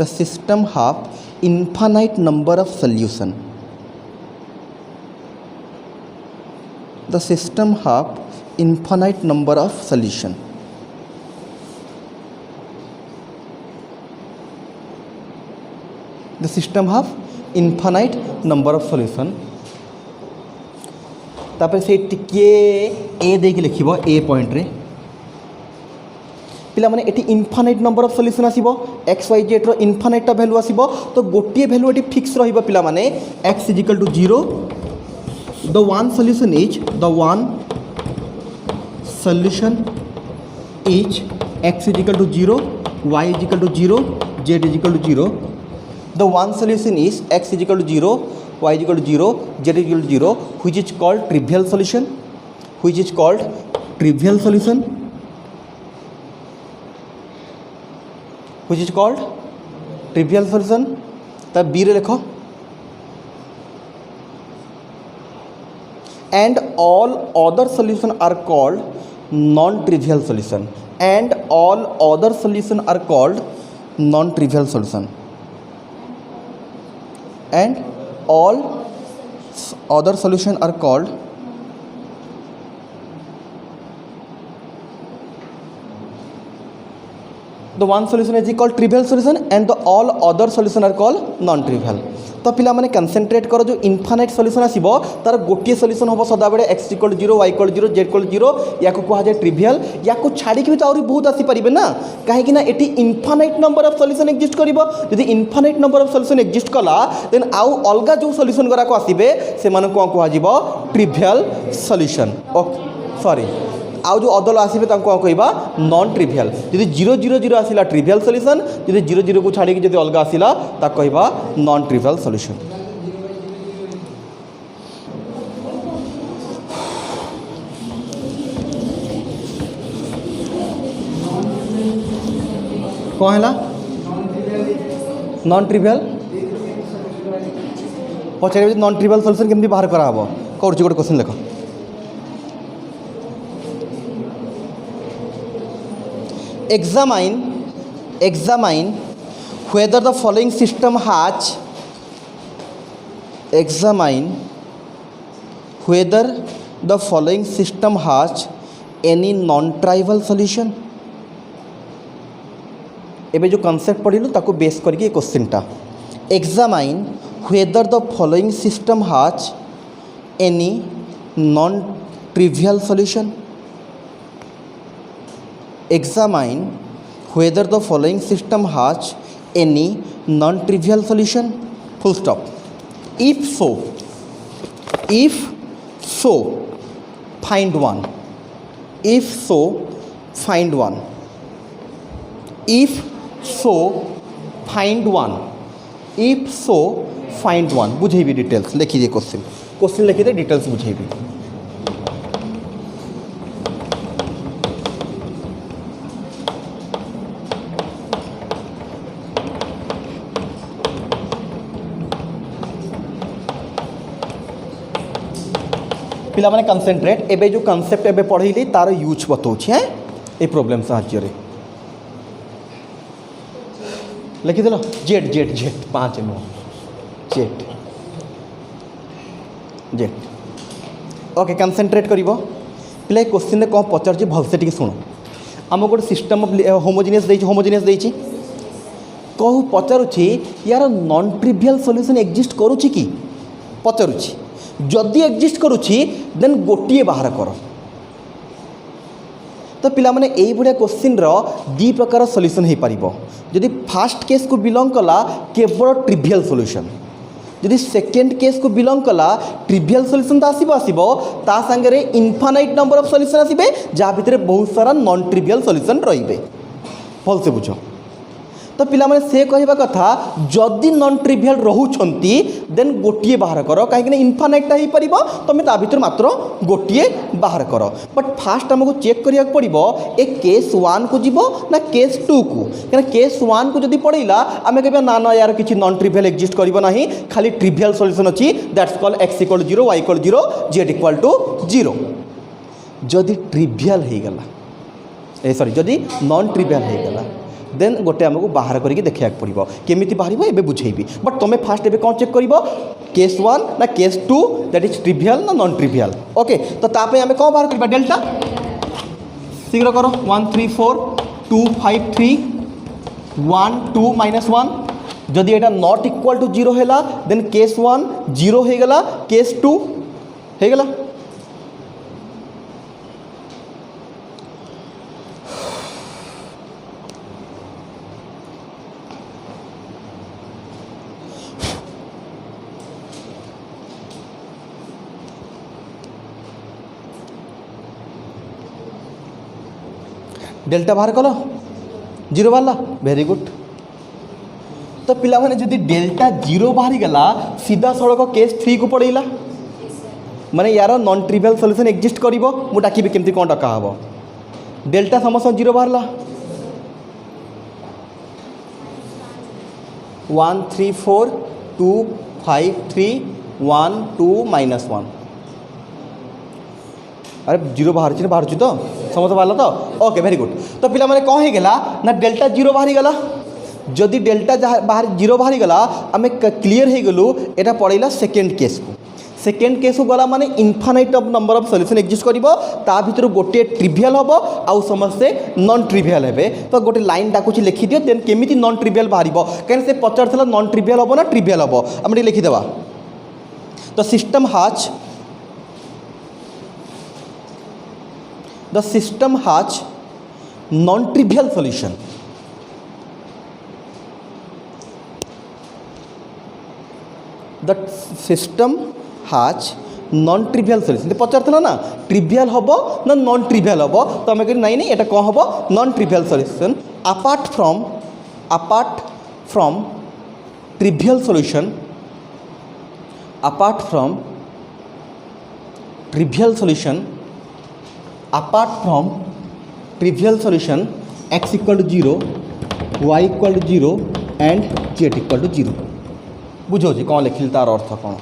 system have infinite number of solution the system have infinite number of solution the system have infinite number of solution तापर से टिके ए देके लिखिबो ए point रे पिला माने एटी इनफाइनाइट नंबर ऑफ सॉल्यूशन आसीबो एक्स वाई जेड रो इनफाइनाइट टा वैल्यू आसीबो तो गोटे वैल्यू एटी फिक्स रहिबो पिला माने x is equal to 0 the one solution is x is equal to 0 y is equal to 0 z is equal to 0 the one solution is x is equal to 0 y is equal to 0 z is equal to 0 which is called trivial solution which is called trivial solution which is called trivial solution तब b रे लिखो and all other solution are called non trivial solution and all other solution are called non trivial solution and all other solution are called the one solution is called trivial solution and the all other solution are called non trivial तो पिला माने concentrate करो जो infinite solution आसीबो तार गोटे solution होबो सदा बेले x = 0 y = 0 z = 0 या को कहा जाय ट्रिवियल या को छाड़ी के भी तो और बहुत आसी परिबे ना काहे कि ना एटी infinite number of solution exist करिवो यदि infinite number of solution exist कला देन आउ अलगा जो सॉल्यूशन गरा को आसीबे से माने को कहा जिवो ट्रिवियल सॉल्यूशन सॉरी आउ जो अदल आसबे कहवा नॉन ट्रिवियल यदि 0 0 0 आसला ट्रिवियल सॉल्यूशन यदि 0 0 को छाड़ी यदि अलग आसला कहवा नॉन ट्रिवियल सॉल्यूशन। कौन है नॉन ट्रिवियल पचारे नॉन ट्रिवियल सॉल्यूशन केमती बाहर करा हबो कर गोटे क्वेश्चन देख examine whether the following system has any non-trivial solution। एबे जो concept पढ़िलु ताको बेस करके क्वेश्चन टा examine whether the following system has any non-trivial solution। Examine whether the following system has any non-trivial solution full stop। if so find one if so find one if so find one बुझेबी details लिखी दे question लिखी दे details बुझेबी पिला माने concentrate एबे जो concept एबे पढ़िली तार यूज बताऊँ हैं ये प्रोब्लेम साहाଯ୍य लिखिदेल z z z 5 z z okay concentrate करिवो पिला क्वेश्चन कौन पचार भलसे टी शुण आम गोटे सिस्टम ऑफ होमोजिनियस देछि कहू पचारुछि यार नॉन ट्रिवियल सॉल्यूशन एग्जिस्ट करुछि कि पचारुछि जदि एग्जिस्ट करुछि देन गोटे बाहर कर तो पिला माने एई बढिया क्वेश्चन रो दी प्रकार सॉल्यूशन हे परिबो जदि फर्स्ट केस को बिलोंग कला केवल ट्रिवियल सॉल्यूशन जदि सेकेंड केस को बिलोंग कला ट्रिवियल सॉल्यूशन तो आसीबो ता संगे इनफाइनाइट नंबर ऑफ सॉल्यूशन आसीबे जा भितर बहुत सारा नॉन ट्रिवियल सॉल्यूशन रहिबे भल से बुझो तो पिला माने से कहवा कथा जदि नॉन ट्रिवियल रहुछंती देन गोटे बाहर कर कहीं इनफाइनाइटा हो पार तुम ता भर मात्र गोटे बाहर कर बट फास्ट आमको चेक करिया पड़ो ए केस 1 को जीव ना केस 2 को क्या केस 1 को जदि पड़ेगा आम कह ना ना यार किसी नॉन ट्रिवियल एग्जिस्ट करना खाली ट्रिवियल सॉल्यूशन अच्छी that's called x = 0 y = 0 z = 0 जदि ट्रिवियल हो गला सॉरी जदि नॉन ट्रिवियल हो गला देन गोटे आमको बाहर करके देखा पड़ो केमी बाहर ए बुझेबी बट तुम फास्ट ए कौन चेक कर केस 1 ना केस 2 दैट इज ट्रिवियल ना नॉन ट्रिवियल ओके तो तापे आम कौन बाहर करवा डेल्टा शीघ्र करो 1 3 4 2 5 3 1 2 -1 जदि एटा नॉट इक्वल टू 0 है देन केस 1 0 हो गला केस 2 हो गला डेल्टा बाहर कल 0 वाला वेरी गुड तो पिला माने जदि डेल्टा 0 बाहरी गला सीधा सड़क केस 3 को पड़ेगा माने यार नॉन ट्रिवियल सॉल्यूशन एग्जिस्ट करिवो मु डाकिबी केमती कोन डका हबो डेल्टा समस्त 0 बाहरला 1 3 4 2 5 3 1 2 -1 अरे 0 बाहर छी बाहर छी तो समस्त बाहर तो ओके वेरी गुड तो पिला माने कौन हो गला ना डेल्टा 0 बाहरी गला जदि डेल्टा बाहर 0 बाहरी गला आम क्लीयर हो गलु एटा पड़ेगा सेकेंड केस को सेकेंड केस गला माने infinite number of solution exist करिवो ता भितर गोटे ट्रिवियल हबो आउ समस्ते नॉन ट्रिवियल हेबे तो गोटे लाइन डाकुची लिखि दियो देन केमिति non trivial बाहरिबो can say पचारथला non trivial हबो ना ट्रिवियल हबो हम लिखि देबा the system has non trivial solution the system has non trivial solution पचार ना ट्रिवियल हम ना नॉन ट्रिवियल हम तो आम कहीं नहीं ये कौन हम non trivial solution apart from trivial solution apart from trivial solution x equal to 0 y equal to 0 and z equal to 0 बुझे कौन लिखिल तार अर्थ कौन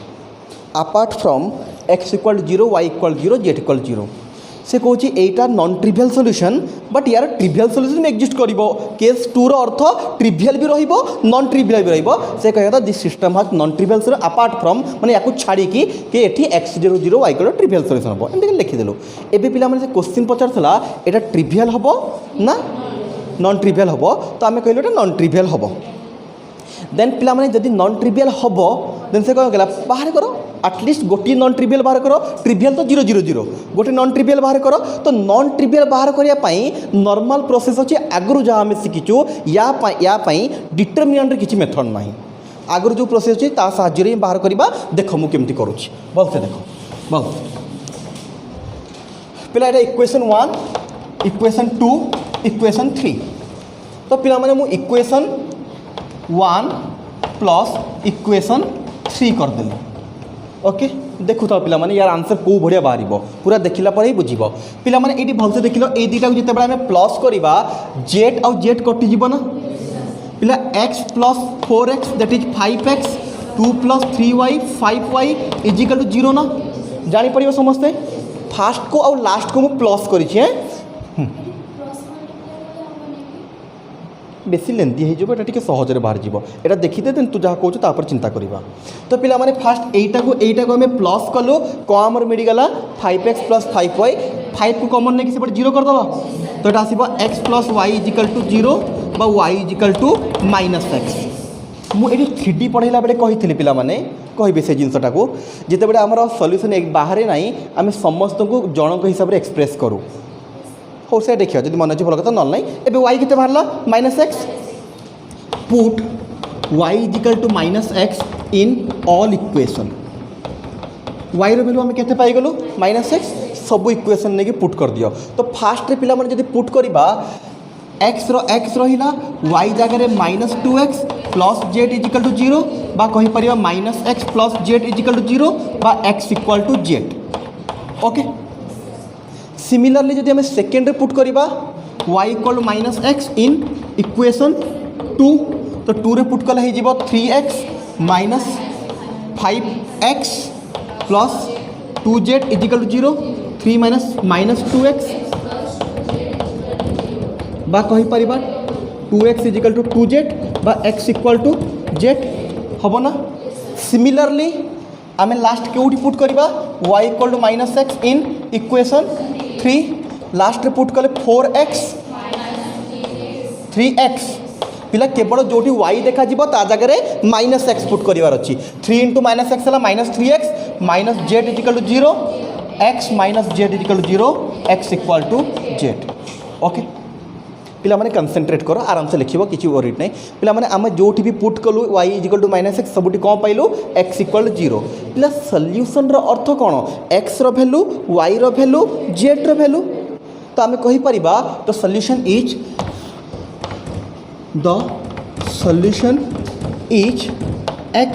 apart from x equal to 0 y equal to 0 z equal to 0 से कौन एटा non trivial solution but यार ट्रिवियल सॉल्यूशन एक्जिस्ट करिवो केस 2 रो अर्थ ट्रिवियल भी रहिबो नॉन ट्रिवियल भी रहिबो से कहता this system has non trivial solution apart from माने याकू छाड़ी कि एठी x 0 0 y equal to trivial solution हबो एंड लिखि देलो एबे पिला माने से क्वेश्चन पचारथला एटा ट्रिवियल हबो ना नॉन ट्रिवियल हबो तो आमे कहलो एटा नॉन ट्रिवियल हबो देन पिला माने जदि नॉन ट्रिवियल हबो देन से कह गला बाहर करो एटलिस्ट गोटी नॉन ट्रिवियल बाहर करो ट्रिवियल तो 0 0 0 गोटे नॉन ट्रिवियल बाहर करो तो नॉन ट्रिवियल बाहर करिया पई नॉर्मल प्रोसेस अछि आगरु जहा हम सिकिचु या पई डिटरमिनेंट रे किछि मेथड नाही आगरु जो प्रोसेस अछि ता साहाय्य रे बाहर करिबा देखो मु केमति करूछि बोल से देखो बोल पिला एटा इक्वेशन 1 इक्वेशन 2 इक्वेशन 3 तो पिला माने मु इक्वेशन 1 प्लस इक्वेशन 3 कर देली ओके देखु था पिला माने यार आंसर को बढ़िया बाहर पूरा देखला पर ही बुझीब पिला माने एटी भलसे देखिलो ए दुटा को जते बडा हमें प्लस करिबा z और z कटि जीव ना पिला x plus 4x that is 5x 2 plus 3y 5y is equal to 0 ना जानि पड़िबो समझते फास्ट को और लास्ट को मु प्लस करि छी बेसी लेंथी हो टे सहज बाहर जीव एटा देखीते देन तू जहाँ कहूँ तापर चिंता करवा तो पिला माने फास्ट एटा को आम प्लस कलु कौन आमर मिलगला 5x प्लस 5y 5 को कमन नहीं से 0 करदे तो ये आसो x plus y is equal to 0 बा y इजिकल टू -x मुझे 3D पढ़ाला बेले कही पिला माने कहबे से जिनसटा को जिते बड़े आमर सॉल्यूशन बाहर ना आम समस्त को जनक हिसाब से एक्सप्रेस करूँ हो से देखिए जब मन अच्छे भल कथा ना एबे y केते बाहरला -x put y is equal to -x in all equation y रो वैल्यू हम केते पाई गलो -x सब इक्वेशन ने पुट कर दियो तो फास्ट रे पिला मन जदी पुट करबा x रहिला y जगह रे -2x plus z equal to 0 बा कहि परिबा -x plus z equal to 0 बा x equal to z okay similarly जदि हमें सेकेंड रे पुट करवा y equal -x in equation 2 तो 2 रे पुट कले हो 3x minus 5x plus 2z equal to 0 3 minus 2x बा कहि परिबा 2x इजिकल टू 2z बा x इक्वल टू z हम ना सिमिलरली आम लास्ट के पुट करवा y equal to -x in equation 3 last रे पुट कले 4x 3x पिला केवल जो y देखा ता जगह -x पुट करार अच्छी 3 इंटू -x है -3x minus z equal to 0 x minus z equal to 0 x equal to z okay पिला माने कंसंट्रेट करो आराम से लिखिबो किछि वरीड नहीं पिला माने आम जोठी भी पुट कलु y इजिकल टू -x सबुटी कौन पाइलु x इक्वल टू 0 पिला सॉल्यूशन रो अर्थ कौन x रो वैल्यू y रो वैल्यू z रो वैल्यू तो आम कहि परिबा the solution is x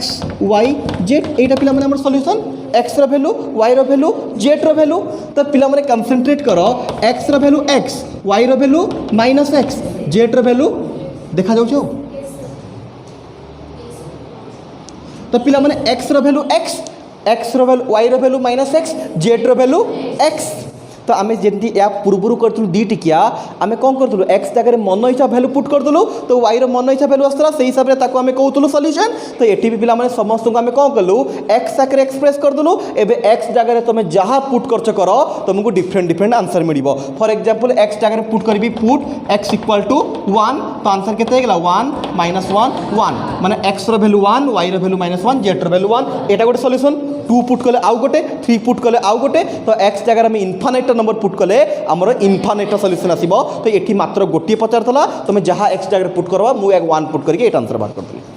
y z एटा पिला माने हमर सॉल्यूशन x रो वैल्यू y रो वैल्यू z रो वैल्यू तो पिला माने कंसंट्रेट करो x रो वैल्यू x y रो वैल्यू -x z रो वैल्यू देखा जाउछो तो पिला माने x रो वैल्यू x रो वैल्यू y रो वैल्यू -x z रो वैल्यू x तो आम जमी या पूर्व करूँ दी टिकिया आम कौन करूँ एक्स जगह मन इच्छा भैल्यू पुट करदेलु तो वाई मन इच्छा भैल्यू आसला से हिसाब से आम कहूँ सल्यूशन तो ये भी पे समस्त को आम कौन कलु एक्स आगे एक्सप्रेस करदेलु एवं एक्स जगह तुम जहाँ पुट कर तुमको डिफरेंट डिफरेंट आंसर मिल फॉर एग्जांपल एक्स जगह पुट करी पुट एक्स इक्वल टू 1 तो आंसर के 1 -1 1 माने x value 1 y value -1 z value 1 एटा गोटे सॉल्यूशन 2 पुट कले आउ गोटे 3 पुट कले आउ गोटे तो एक्स जगह में इनफाइनाइट नंबर पुट कले आमर इनफाइनाइट सॉल्यूशन आसीबो तो एठी मात्र गोटे पचारथला तुम जहाँ एक्स जगह पुट करबा मु 1 पुट करके एटा आंसर बाहर कर देली।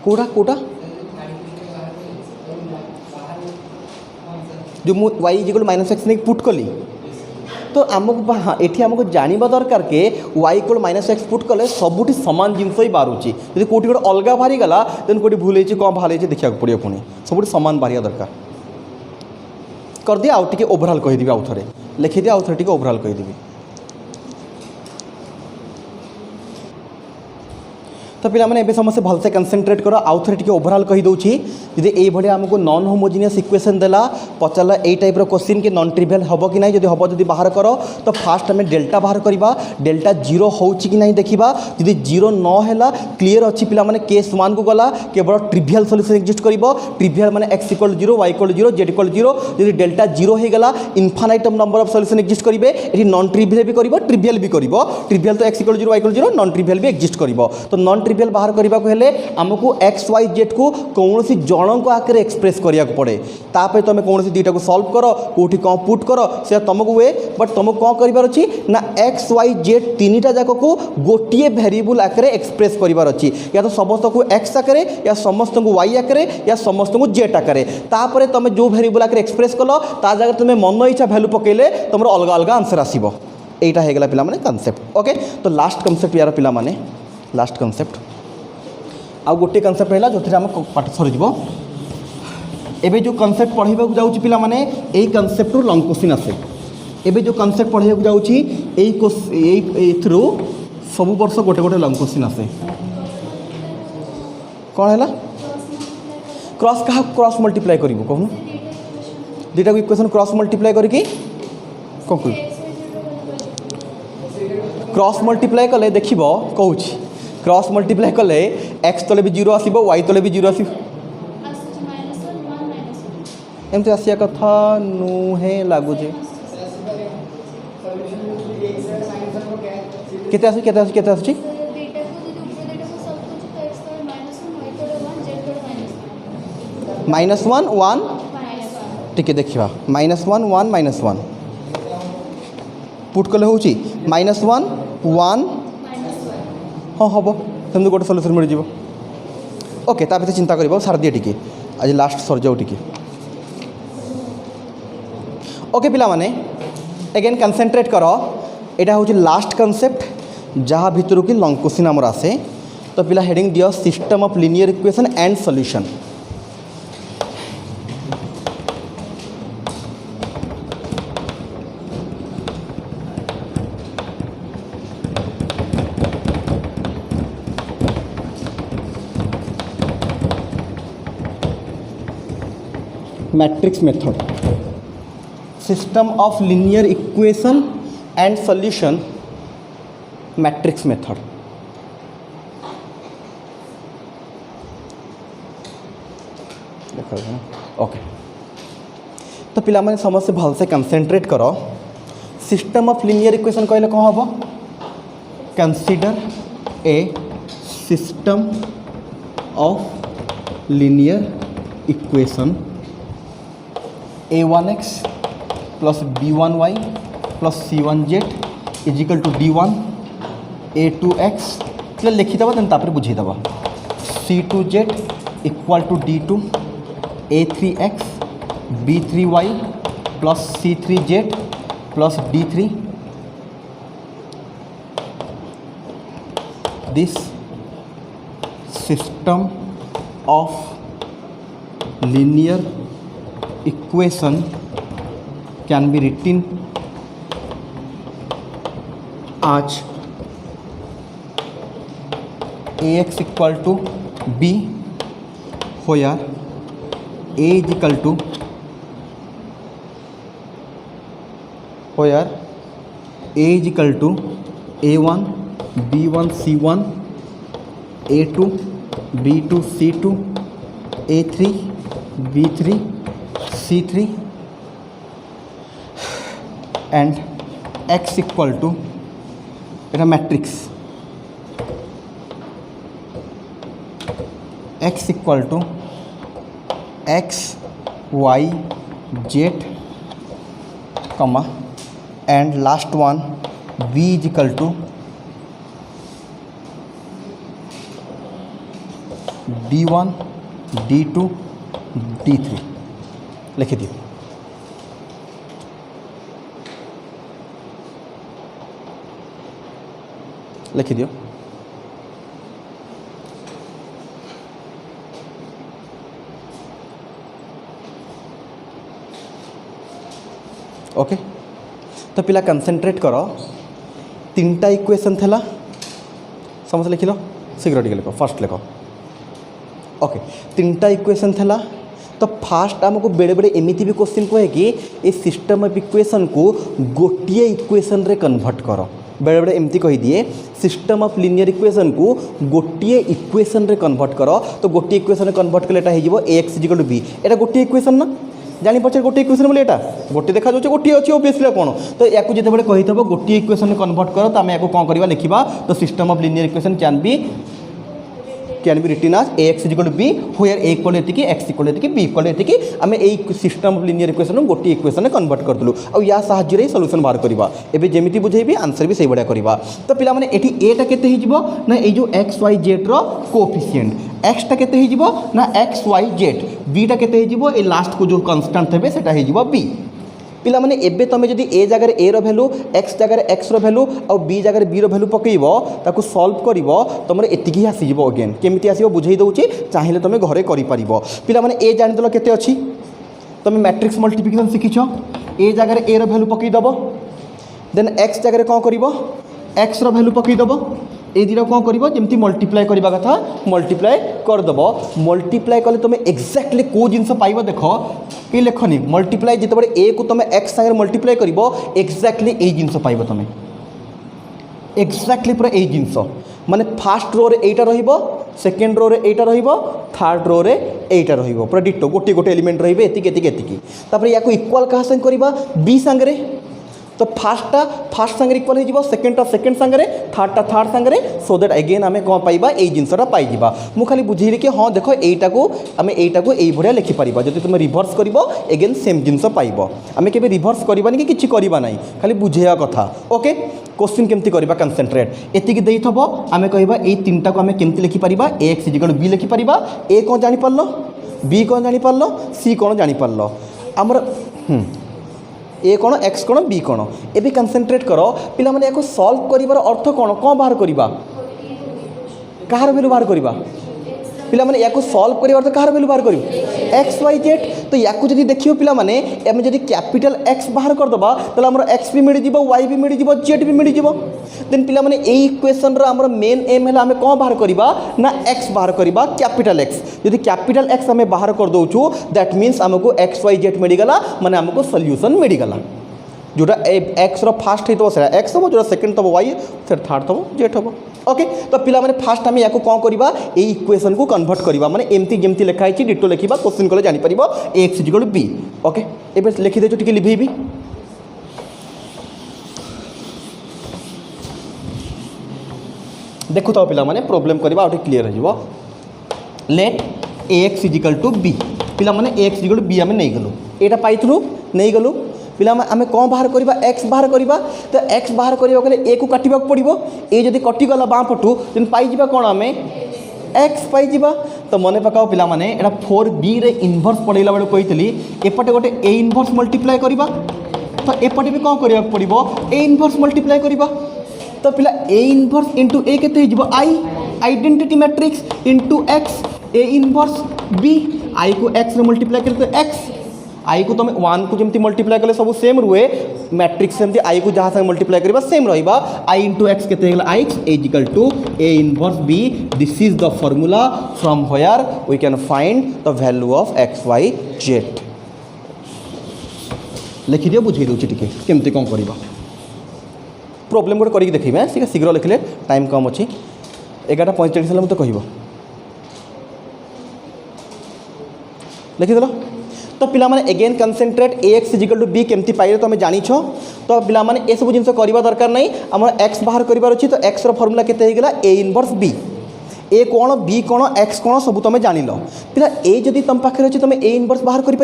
कोड़ा कोड़ा जो मु वाई इक्वल -x नहीं पुट कली तो आमको हाँ ये आमको जानवा दरकार के वाई इक्वल -x पुट कले सबुठी सामान जिनस ही बाहरुची यदि कौटी गोटे अलग बाहरी गला देन कौटी भूल कौन बाहर देखा पड़ो पुणी सबुठी सामान बाहर दरकार कर दिया आउ टे ओभरऑल कहीदेवी आउ थे लिखिदी आउ थे ओभरऑल कहीदेवी। तो पे समस्त भलसे कनसेंट्रेट कर आउ थे ओभरऑल कहीदे यदि ये आमको नॉन होमोजिनियस इक्वेशन देला पचारा यही टाइप क्वेश्चन कि नॉन ट्रिवियल हम कि नहीं हम जब बाहर कर तो फास्ट आम डेल्टा बाहर करवा डेल्टा जीरो हो कि नहीं देखा यदि जीरो न है क्लीयर अच्छी पे केस 1 को गला केवल ट्रिवियल सॉल्यूशन एक्जिस्ट कर ट्रिवियल माने x equal 0 y equal 0 z equal 0 यदि डेल्टा जीरो हो गला infinite number of solution exist करेंगे ये नॉन ट्रिवियल भी कर ट्रिवियल भी कर ट्रिवियल तो x equal 0 y equal 0 non trivial भी एक्जिस्ट कर तो नॉन ट्रिवियल बाहर करने को हेले आमको एक्स वाई जेड को कौन सी जन को आगे एक्सप्रेस करिया को पड़े तापर तुम कौन सी दुईटा को सॉल्व कर कौटी कौन पुट कर से तुमको हुए बट तुमको कौन करार अच्छी ना एक्स वाई जेड तीनटा जाक को गोटे भेरिएबल आगे एक्सप्रेस करार अच्छी या तो समस्त को एक्स आगे या समस्त को वाई आगे या समस्त को जेड आगे तापर तुम जो भेरिएबल आगे एक्सप्रेस कल ता जगह तुम मन इच्छा भैल्यू पकेले तुम अलग अलग आंसर आसो यहीटा होगा पे कनसेप्ट ओके। तो लास्ट कनसेप्ट यार पे लास्ट कनसेप्ट आउ गोटे कनसेप्ट है जो आम पाठ सरीज एबे जो कनसेप्ट पढ़ाइबा जाऊँ पिला माने यही कनसेप्ट लंग क्वेश्चन आसे एबे जो कनसेप्ट पढ़ाइबा जाऊँ यही सब वर्ष गोटे गोटे लंग क्वेश्चन आसे कौन है क्रॉस क्या क्रॉस मल्टीप्लाई करूँ कहूँ दुईटा को इक्वेशन क्रॉस मल्टीप्लाई करके कौन कह क्रॉस मल्टीप्लाई कले देख कहूँ क्रॉस मल्टीप्लाई कले एक्स तले भी 0 आसो वाई तले भी 0 आस एमती आसिया कथा नुहे लगुचे केते आसु केते आसु केते आसुची -1 1 टिके देखिबा -1 1 -1 पुट कले होची -1 1 हाँ हम सेमती गोटे सल्यूशन मिल जाए ओके ता भीतर चिंता कर सार दिए टी आज लास्ट सर जाऊ टी ओके पिला माने अगेन कनसेंट्रेट कर यहाँ हूँ लास्ट कनसेप्ट जहाँ भितर कि लंग क्वेश्चन आमर आसे तो पिला हेडिंग दियो system of linear equation and solution matrix method system of linear equation and solution matrix method okay. तो पिला माने समस्त भलसे कनसेंट्रेट करो सिस्टम ऑफ लिनियर इक्वेशन कहले कौन हम consider a system of linear equation a1x plus b1y plus c1z equal to d1 a2x चल लिखिदेव देन तापर बुझेदेव c2z equal to d2 a3x b3y plus c3z plus d3 this system of linear equation can be written as AX equal to B, where A is equal to A1 B1 C1 A2 B2 C2 A3 B3 C3 and X equal to এটা matrix X equal to X Y Z comma and last one B is equal to D1 D2 D3 लिख दिए। लिख दियो। Okay तो पिला concentrate करो तीनटा equation थेला समझ लिख लो शीघ्र टिके लिख फर्स्ट लिख ओके तीनटा इक्वेशन थेला तो फास्ट आमको बेले बेले एमती भी क्वेश्चन कहे कि ये सिस्टम ऑफ इक्वेशन को गोटे इक्वेशन रे कन्वर्ट कर बेले बेले एमती कही दिए सिस्टम ऑफ लिनियर इक्वेशन को गोटे इक्वेशन रे कन्वर्ट कर तो गोटे इक्वेशन कन्वर्ट कले हो AX = B एटा गोटे इक्वेशन ना जानी पारे गोटे इक्वेशन बोले एटा गोटे देखा जाऊँ गोटे अच्छी ओबियसली कौन तो या जिते बड़े कही थो गोटे इक्वेशन कन्वर्ट कर तो आम या कौन करवा लिखा तो system of linear equation can be written as AX = B where A equal एतिकी X इक्वल एतिकी B इक्वल एतिकी आम ए सिस्टम ऑफ लिनियर इक्वेशन गोटे इक्वेशन कन्वर्ट करदलु आ या साहाय्य सॉल्यूशन बाहर करवा एबे जेमिति बुझेबी आंसर भी सही बड़ा करवा तो पिला माने एठी एटा केते हिजबो ना ए जो XYZ रो कोएफिशिएंट x टा केते हिजबो ना XYZ b टा केते हिजबो ए लास्ट को जो कांस्टेंट हेबे सेटा हिजबो b पिला माने एबे तमे जदि ए जगह a रो वैल्यू x जगह x रो वैल्यू और b जगह b रो वैल्यू पकेइबो ताकू सॉल्व करिवो तमरे एतिकी आसीजबो अगेन केमिति आसीबो बुझेई दउची चाहिले तमे घरे करि परिबो पिला माने a जानि दलो केते अछि तमे मैट्रिक्स मल्टीप्लिकेशन सिखिछो a जगह a रो वैल्यू पकेइ दबो देन x जगह कोन करिवो x रो वैल्यू पकेइ दबो ए दिरा कौन कर जमी मल्टीप्लाए करवा कथा मल्टीप्लाए करदेव मल्टीप्लाए कले तुम एक्जाक्टली कौ जिनस पाइब देख कहीं लेखनी मल्टीप्लाए जिते ए को तुम एक्स सागर मल्टीप्लाए कर एक्जाक्टली यही जिनस पाइब तुम एक्जाक्टली पूरा यही जिनस माने फास्ट रो रे एटा रहिबो सेकेंड रो रे एटा रहिबो थर्ड रो रे एटा रहिबो पूरा डिटो गोटे गोटे एलिमेंट रहिबे एतिकी एतिकी एतिकी तापर या को इक्वल कहा संग करबा बी संगरे तो फास्टा फास्ट संगे इक्वल हो सेकेंडटा सेकेंड संगे थर्डटा थर्ड संगे सो दैट अगेन आम कौन पाइबा ए जिनसटा पाइबा मु खाली बुझेली कि हाँ देख एटा को आम एटा को यही भाया लिखिपर जब तुम रिभर्स कर एगेन सेम जिनस पाइब आम के रिभर्स करवानी कि करवा ना खाली बुझेया कथा ओके क्वेश्चन केमती करवा कंसंट्रेट एतिकी देइथबो आम कहबा ए तीनटा को आम केमती लिखिपर AX = B लिखिपर ए कौन जानिपारल बी कौन जानिपारल सी कौन जानिपारल आमर ए कौन एक्स कौन बी कौन एबे कंसंट्रेट कर पिला माने एको सॉल्व करिवार अर्थ कौन कौन बाहर करवा कहार वैल्यू बाहर करवा पिला माने याको सॉल्व करिवार अर्थ कहार वैल्यू बाहर करिव XYZ तो याको जदि देखियो पिला माने एमे जदि कैपिटल X बाहर कर दबा तले हमर X भी मिल जिवो Y भी मिल जिवो Z भी मिल जिवो देन पिला माने ए इक्वेशन रो हमर मेन एम हैला हमें कौन बाहर करवा ना X बाहर करवा कैपिटल X यदि कैपिटल X हमें बाहर कर दउछु दैट मीन्स हमको XYZ मिल गला माने हमको सॉल्यूशन मिल गला जोटा एक्स रो फास्ट हो तो एक्स हम जो सेकेंड तब वाई फिर थर्ड तब जेड हम ओके तो पिला माने फास्ट आम या कौन करवा ए इक्वेशन को कन्वर्ट करवा माने एमती जमती लिखाई डिटो लिखा क्वेश्चन कले जानी परिबो AX = B ओके एबे लिखि दे टिके लिभेबी देखु तो पिला माने प्रॉब्लम करवा आउट क्लियर हो जिवो लेट AX = B पिला माने AX = B आमे नै गलु एटा पाइथलु नै गलु पिला आम कौन बाहर करवा एक्स बाहर करवा तो एक्स बाहर करवा गले ए को काटिबा पड़ो ए जदि कटिगला बाँ पटू देन पाइबा कौन आम एक्स पाइबा तो मन पकाओ पिला माने एटा 4B रे इनवर्स पढ़ेला बेले कही एपटे गोटे ए इनवर्स मल्टीप्लाए करवा तो एपटे भी कौन करवा पड़ो ए इनवर्स मल्टीप्लाए करवा तो पिला ए इनवर्स इंटू ए केते हिजबो I identity matrix into X A inverse B I को एक्स रे मल्टीप्लाए करते एक्स आई को तुम 1 को जमी मल्टीप्लाई कले सब सेम रुए मैट्रिक्स सेमती आई को जहाँ संगे मल्टीप्लाई करवा सेम रहा आई इंटू एक्स के I X equal to A inverse B this is the formula from where we can find the value of X Y Z लिखिदियो बुझे दूँ टी केमती कौन करवा प्रोब्लेम गोटे करके देखिए शीघ्र लिखिले टाइम कम अच्छी 11:45 मत कह लिखिदेल तो पिलामाने again concentrate A X equal to B केमती पाइले तुम जानी तो पिलामाने ए सब जिनस करवा दरकार नहीं आम एक्स बाहर करार अच्छी तो एक्स फॉर्मूला केते होगा ए इनवर्स बी ए कौन बी कौन एक्स कौन सब तुम जान पिला ए जदि तुम पाखे अच्छे तुम ए इनवर्स बाहर कर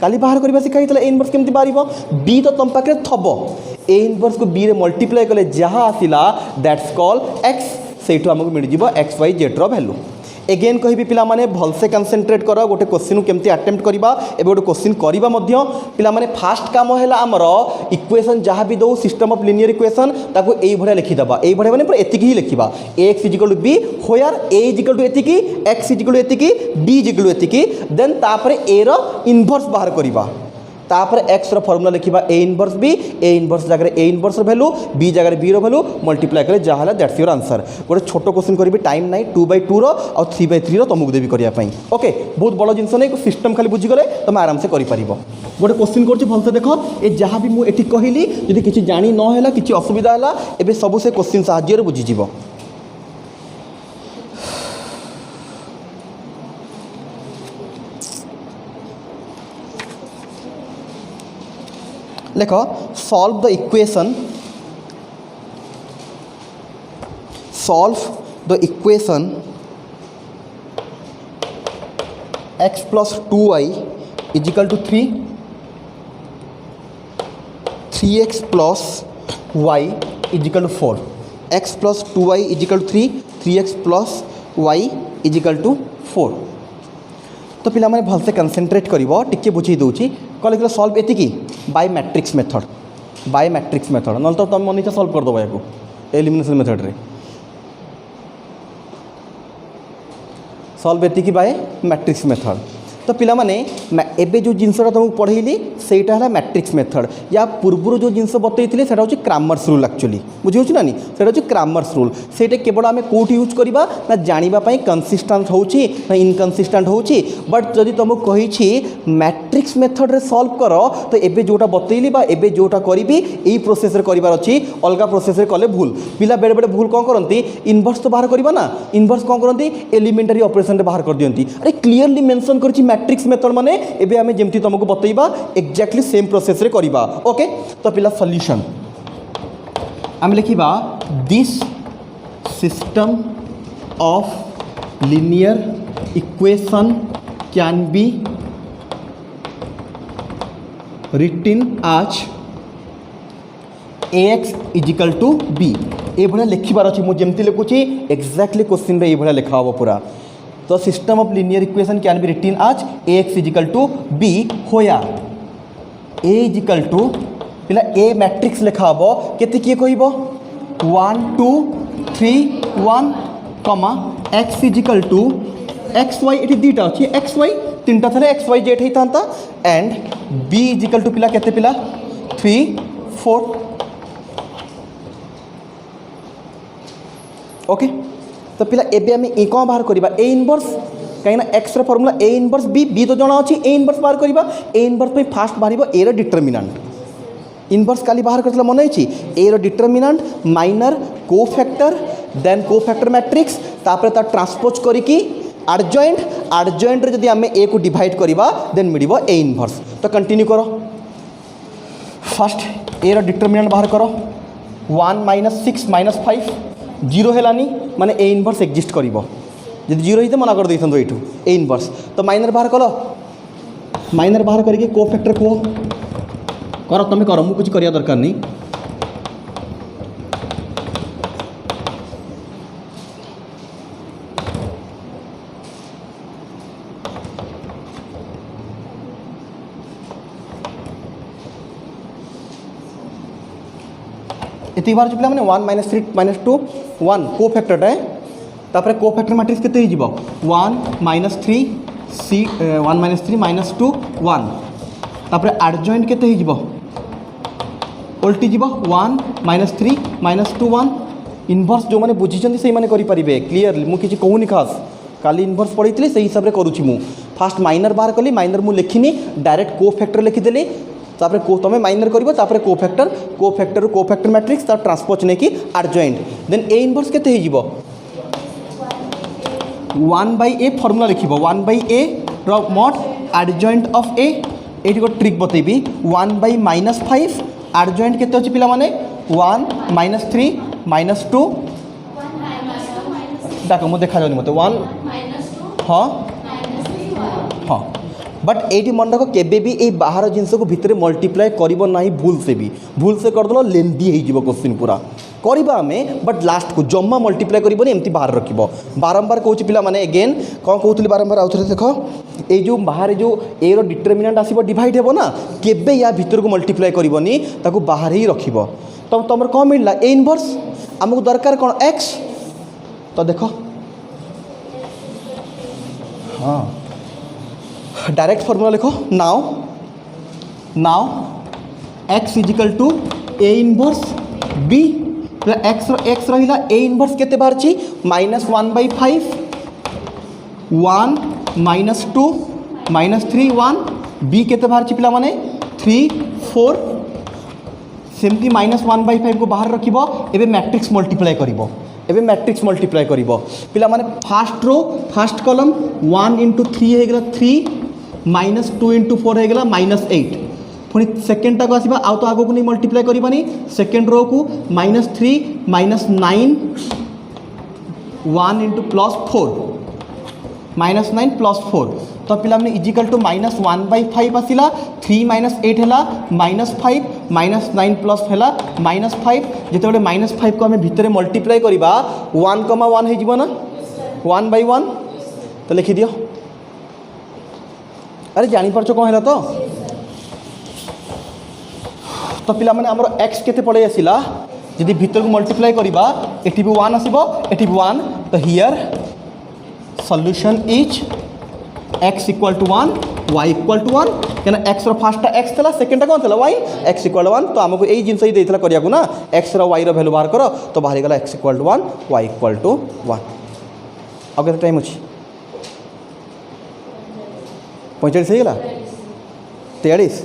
काली बाहर करवा शिखाई ए इनवर्स केमती बाहर बी तो तुम पाखे थब ए इनवर्स को बी रे मल्टीप्लाई कले जहाँ आसला दैट्स कॉल एक्स से आमको मिल जाए x Y z value again कहि पिला माने भलसे कनसेंट्रेट कर गोटे क्वेश्चन केमती अटेम्प्ट करवा एबे गोटे क्वेश्चन करवा मध्य पिला माने फास्ट काम है आमर इक्वेशन जहाँ भी दो सिस्टम ऑफ लिनियर इक्वेशन ताको एई भलिया लिखिदबा एई भलिया माने पूरा एतिकी ही लिखिबा A X equal to B where A equal to एतिकी एक्स इजिकल टू एतिकी बी इजिकल टू एतिकी देन तापर ए रो इनवर्स बाहर करवा तापर एक्स रो फॉर्मूला लिखिबा ए इनवर्स जगह ए इनवर्स वैल्यू बी जगह बी रो वैल्यू मल्टीप्लाई करे जहाँ है दैट्स योर आंसर गोटे छोट क्वेश्चन करी टाइम ना 2/2 रो और 3/3 रो तुमको देवी करने ओके बहुत बड़ जिनस नहीं सिस्टम खाली बुझीगले तुम आराम से कर गोटे क्वेश्चन कर भलसे देख ये जहाँ भी मुझे कहली যদি কিছু জানি নহলা কিছু অসুবিধা হলা এবে সবু সে क्वेश्चन সাহায্যে বুঝিଯିব लेख solve the equation x plus 2y equal to 3x plus y is equal to 4 x plus 2y equal to 3x plus y is equal to 4 तो पिला माने भलसे कनसेंट्रेट करिवो टिके बुझी दूची कहले सॉल्व एतिकी बाय मैट्रिक्स मेथड न तो तुम मन इच्छा सॉल्व कर दो या एलिमिनेशन मेथड रे सॉल्व एतिकी बाय मैट्रिक्स मेथड तो पिला माने एबे जो जिनसटा तुमको पढ़ेली सेटा है मैट्रिक्स मेथड या पूर्व जो जिनस बतई सेटा हूँ क्रामर्स रूल एक्चुअली बुझे ना सेटा हूँ क्रामर्स रूल से केवल आम कौट यूज करवा ना जानापी कंसिस्टेंट हो इनकनसिस्टेंट हो बट जदि तुमको कही मैट्रिक्स मेथड रे सॉल्व कर तो एबे जोटा बतईली एबे जोटा करी यही प्रोसेस रे करिवार अछि अलगा प्रोसेस रे कले भूल पिला बेड़े बेड़े भूल कौन करती इनवर्स तो बाहर करवा ना इनवर्स कौन करती एलिमेंटरी ऑपरेशन रे बाहर कर दियंती अरे क्लियरली मेंशन करछि मैट्रिक्स मेथड माने एबे आमे जेमती तुमको बतईबा एक्जेक्टली सेम प्रोसेस रे करिबा ओके तो पिला सॉल्यूशन आम लिखिबा this system of linear equation can be written as ax is equal to b ये भाया लिखबार अच्छी मुझे जमती लिखुची एक्जाक्टली क्वेश्चन रे ये भाया लिखा हम पूरा तो system of linear equation can be written as ax is equal to b होया a इजिकल टू पिला a मैट्रिक्स लिखा हम केते किए कहबो 1 2 3 1 comma x equal to x y ये दुटा अच्छी एक्स वाई तीन टा थे एक्स वाई जेड होता एंड b इजिकल टू पिला केते पिला 3 4 ओके तो पिला एबे आम ए कौन बाहर करवा ए इनवर्स कहीं एक्स रो फॉर्मूला ए इनवर्स बी तो जना अच्छी ए इनवर्स बाहर करवा ए इनवर्स पे फास्ट बाहर ए रो डिटरमिनेंट इनवर्स काली बाहर करथिला मन अछि ए रो determinant minor cofactor then cofactor matrix तापर ता ट्रांसपोज करिकी आर्जॉइंट रे जदि आम ए को डिवाइड करवा देन मिलिबो ए इनवर्स तो कंटिन्यू करो फर्स्ट ए रो डिटरमिनेंट बाहर करो 1 - 6 - 5 जीरो है माने ए इनवर्स एक्जिस्ट कर जब जीरो ही तो मना कर दे यू ए इनवर्स तो माइनर बाहर कल माइनर बाहर करके को फैक्टर कह कर तुम कर मुझे कुछ दरकार नहीं इतनी बार जो पिला मैंने 1 - 3 - 2 1 को फैक्टर है तापर को फैक्टर मैट्रिक्स केते 1 - 3 - 2 1 तापर एडजॉइंट केते हो जिवो उल्टी जीव 1 -3 -2 1 इनवर्स जो मैंने बुझी से मैंने करें क्लीयरली मुझे कहूनी खास काली इनवर्स पढ़ी से हिसाब से करुच्ची मु फास्ट माइनर बाहर कली माइनर मु लिखिनी डायरेक्ट को फैक्टर लिखिदेली तापर को तुम माइनर कर तापर को फैक्टर मैट्रिक्स तार ट्रांसपोज नहीं कि एडजॉइंट देन ए इनवर्स केते हो जिवो 1/a फॉर्मूला लिख 1/a मॉड एडजॉइंट ऑफ ए ये गोटे ट्रिक बतेबी 1/-5 एडजॉइंट केते अछि पिला माने 1 -3 -2 डाक मु देखा जानी मते 1 हाँ हाँ बट ये मन रख केबे भी ये बाहर जिनस को भितर मल्टीप्लाई करिबो नाही भूल से करदेल लेंदी हो क्वेश्चन पूरा करवा आम बट लास्ट को जम्मा मल्टीप्लाई करनी एमती बाहर रखिब बारंबार कौच पिला माने अगेन कौन कहूली बारंबार आउ थे देख ये जो बाहर जो ए रो डिटरमिनेंट आसीबो डिवाइड हेबो ना केबे या भितर को मल्टीप्लाई करबनी ताकू बाहर ही रखिब तो तुम कौन मिलला ए इनवर्स आमको दरकार कौन एक्स तो देख हाँ डायरेक्ट फॉर्मूला लिखो now x equal to A inverse B x रहा ए इनवर्स केते बाहरची -1/5 1 -2 -3 1 बी केते बाहरची पिला माने 3 4 सेमती -1/5 को बाहर रखिबो एबे मैट्रिक्स मल्टीप्लाई करिबो पिला माने फास्ट रो फास्ट कॉलम 1 × 3 हो गला 3 -2 × 4 हो गला -8 पुणी सेकेंड टाक आसवा आउ तो आगो नहीं मल्टीप्लाई करवानी सेकेंड रो को -3 -9 1 × +4 -9 +4 तो पिला माने इजिकल टू -1/5 आसला 3 - 8 है -5 -9 प्लस है -5 जिते -5 को आम भितर मल्टीप्लाई करवा 1,1 हो ना 1/1 तो लिखि दियो अरे जानीपारच कौन है तो पिला माने हमर एक्स केते पड़े आसिला यदि भितर को मल्टीप्लाई करवा एटी भी 1 आसीबो एटी भी 1 तो here solution is x = 1 y = 1 क्या एक्स फास्ट x था सेकेंड कौन था y x = 1 तो आमको यही जिनस ही देता करिया ना x y वैल्यू बाहर कर तो बाहर गला x = 1 y = 1 अब केते टाइम अछि 45 होगा 43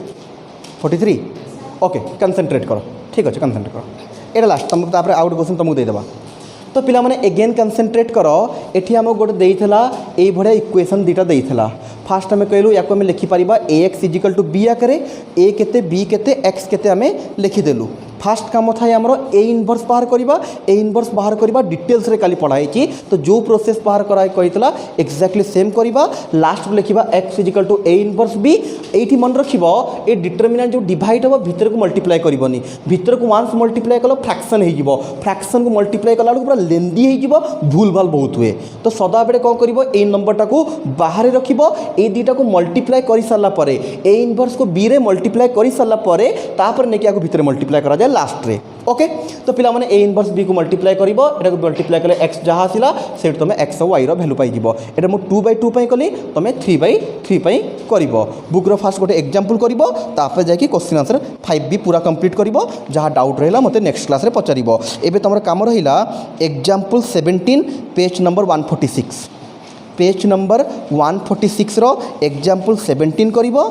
43 ओके कंसंट्रेट करो ठीक अच्छे कंसंट्रेट करो ये लास्ट तुमको तापर आउट क्वेश्चन तुमको देदेबा तो पिला माने एगेन कंसंट्रेट करो एठी हमको गोटे देइथला ए भड़िया इक्वेशन दुटा देइथला फास्ट आम कहलु या को आम लिखिपर ax = b आकर ए केते b केते x केते आम लिखिदेलु फास्ट काम था आमर ए इनवर्स बाहर करवा ए इनवर्स बाहर करवा डिटेल्स रे काली पढ़ाई तो जो प्रोसेस बाहर कराई कहीला एक्जाक्टली सेम करवा लास्ट लिखा x = a इनवर्स b ये मन रखिब ए डिटरमिनेंट जो डिवाइड हम भितर को मल्टीप्लाई करनी भितर को वन्स मल्टीप्लाई कल फ्रैक्शन हो फ्रैक्शन को मल्टीप्लाई कला पूरा लेंदी हो भूल भाल बहुत हुए तो सदा बेले कौन कर नंबरटा को बाहर रखिब ए दुटा को मल्टीप्लाई कर सारापर ए इनवर्स को बी रे मल्टीप्लाई कर सारापर नहीं भितर मल्टीप्लाई करा जाए लास्ट रे ओके तो पिला माने ए इनवर्स बी को मल्टीप्लाई करिवो एटा को मल्टीप्लाई कले x जहाँ आसिला सेट तुम x और y रो वैल्यू पाई जिवो एटा मु 2/2 पई कली तुम 3/3 पई करिवो बुक रो फास्ट गोटे एग्जांपल करिवो तापर जाकी क्वेश्चन आंसर 5b पूरा कंप्लीट करिवो जहाँ डाउट रहला मते नेक्स्ट क्लास रे पचारिवो एबे तमर काम रहिला example 17 page number 146 page number 146 रो एग्जांपल 17 करिवो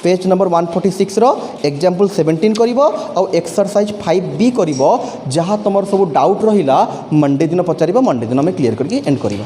पेज नंबर 146 रो एग्जांपल 17 करिवो और एक्सरसाइज 5b करिवो जहाँ तुम सब डाउट रहिला मंडे दिन पचारिवो मंडे दिन आम क्लीयर करके एंड करिवो।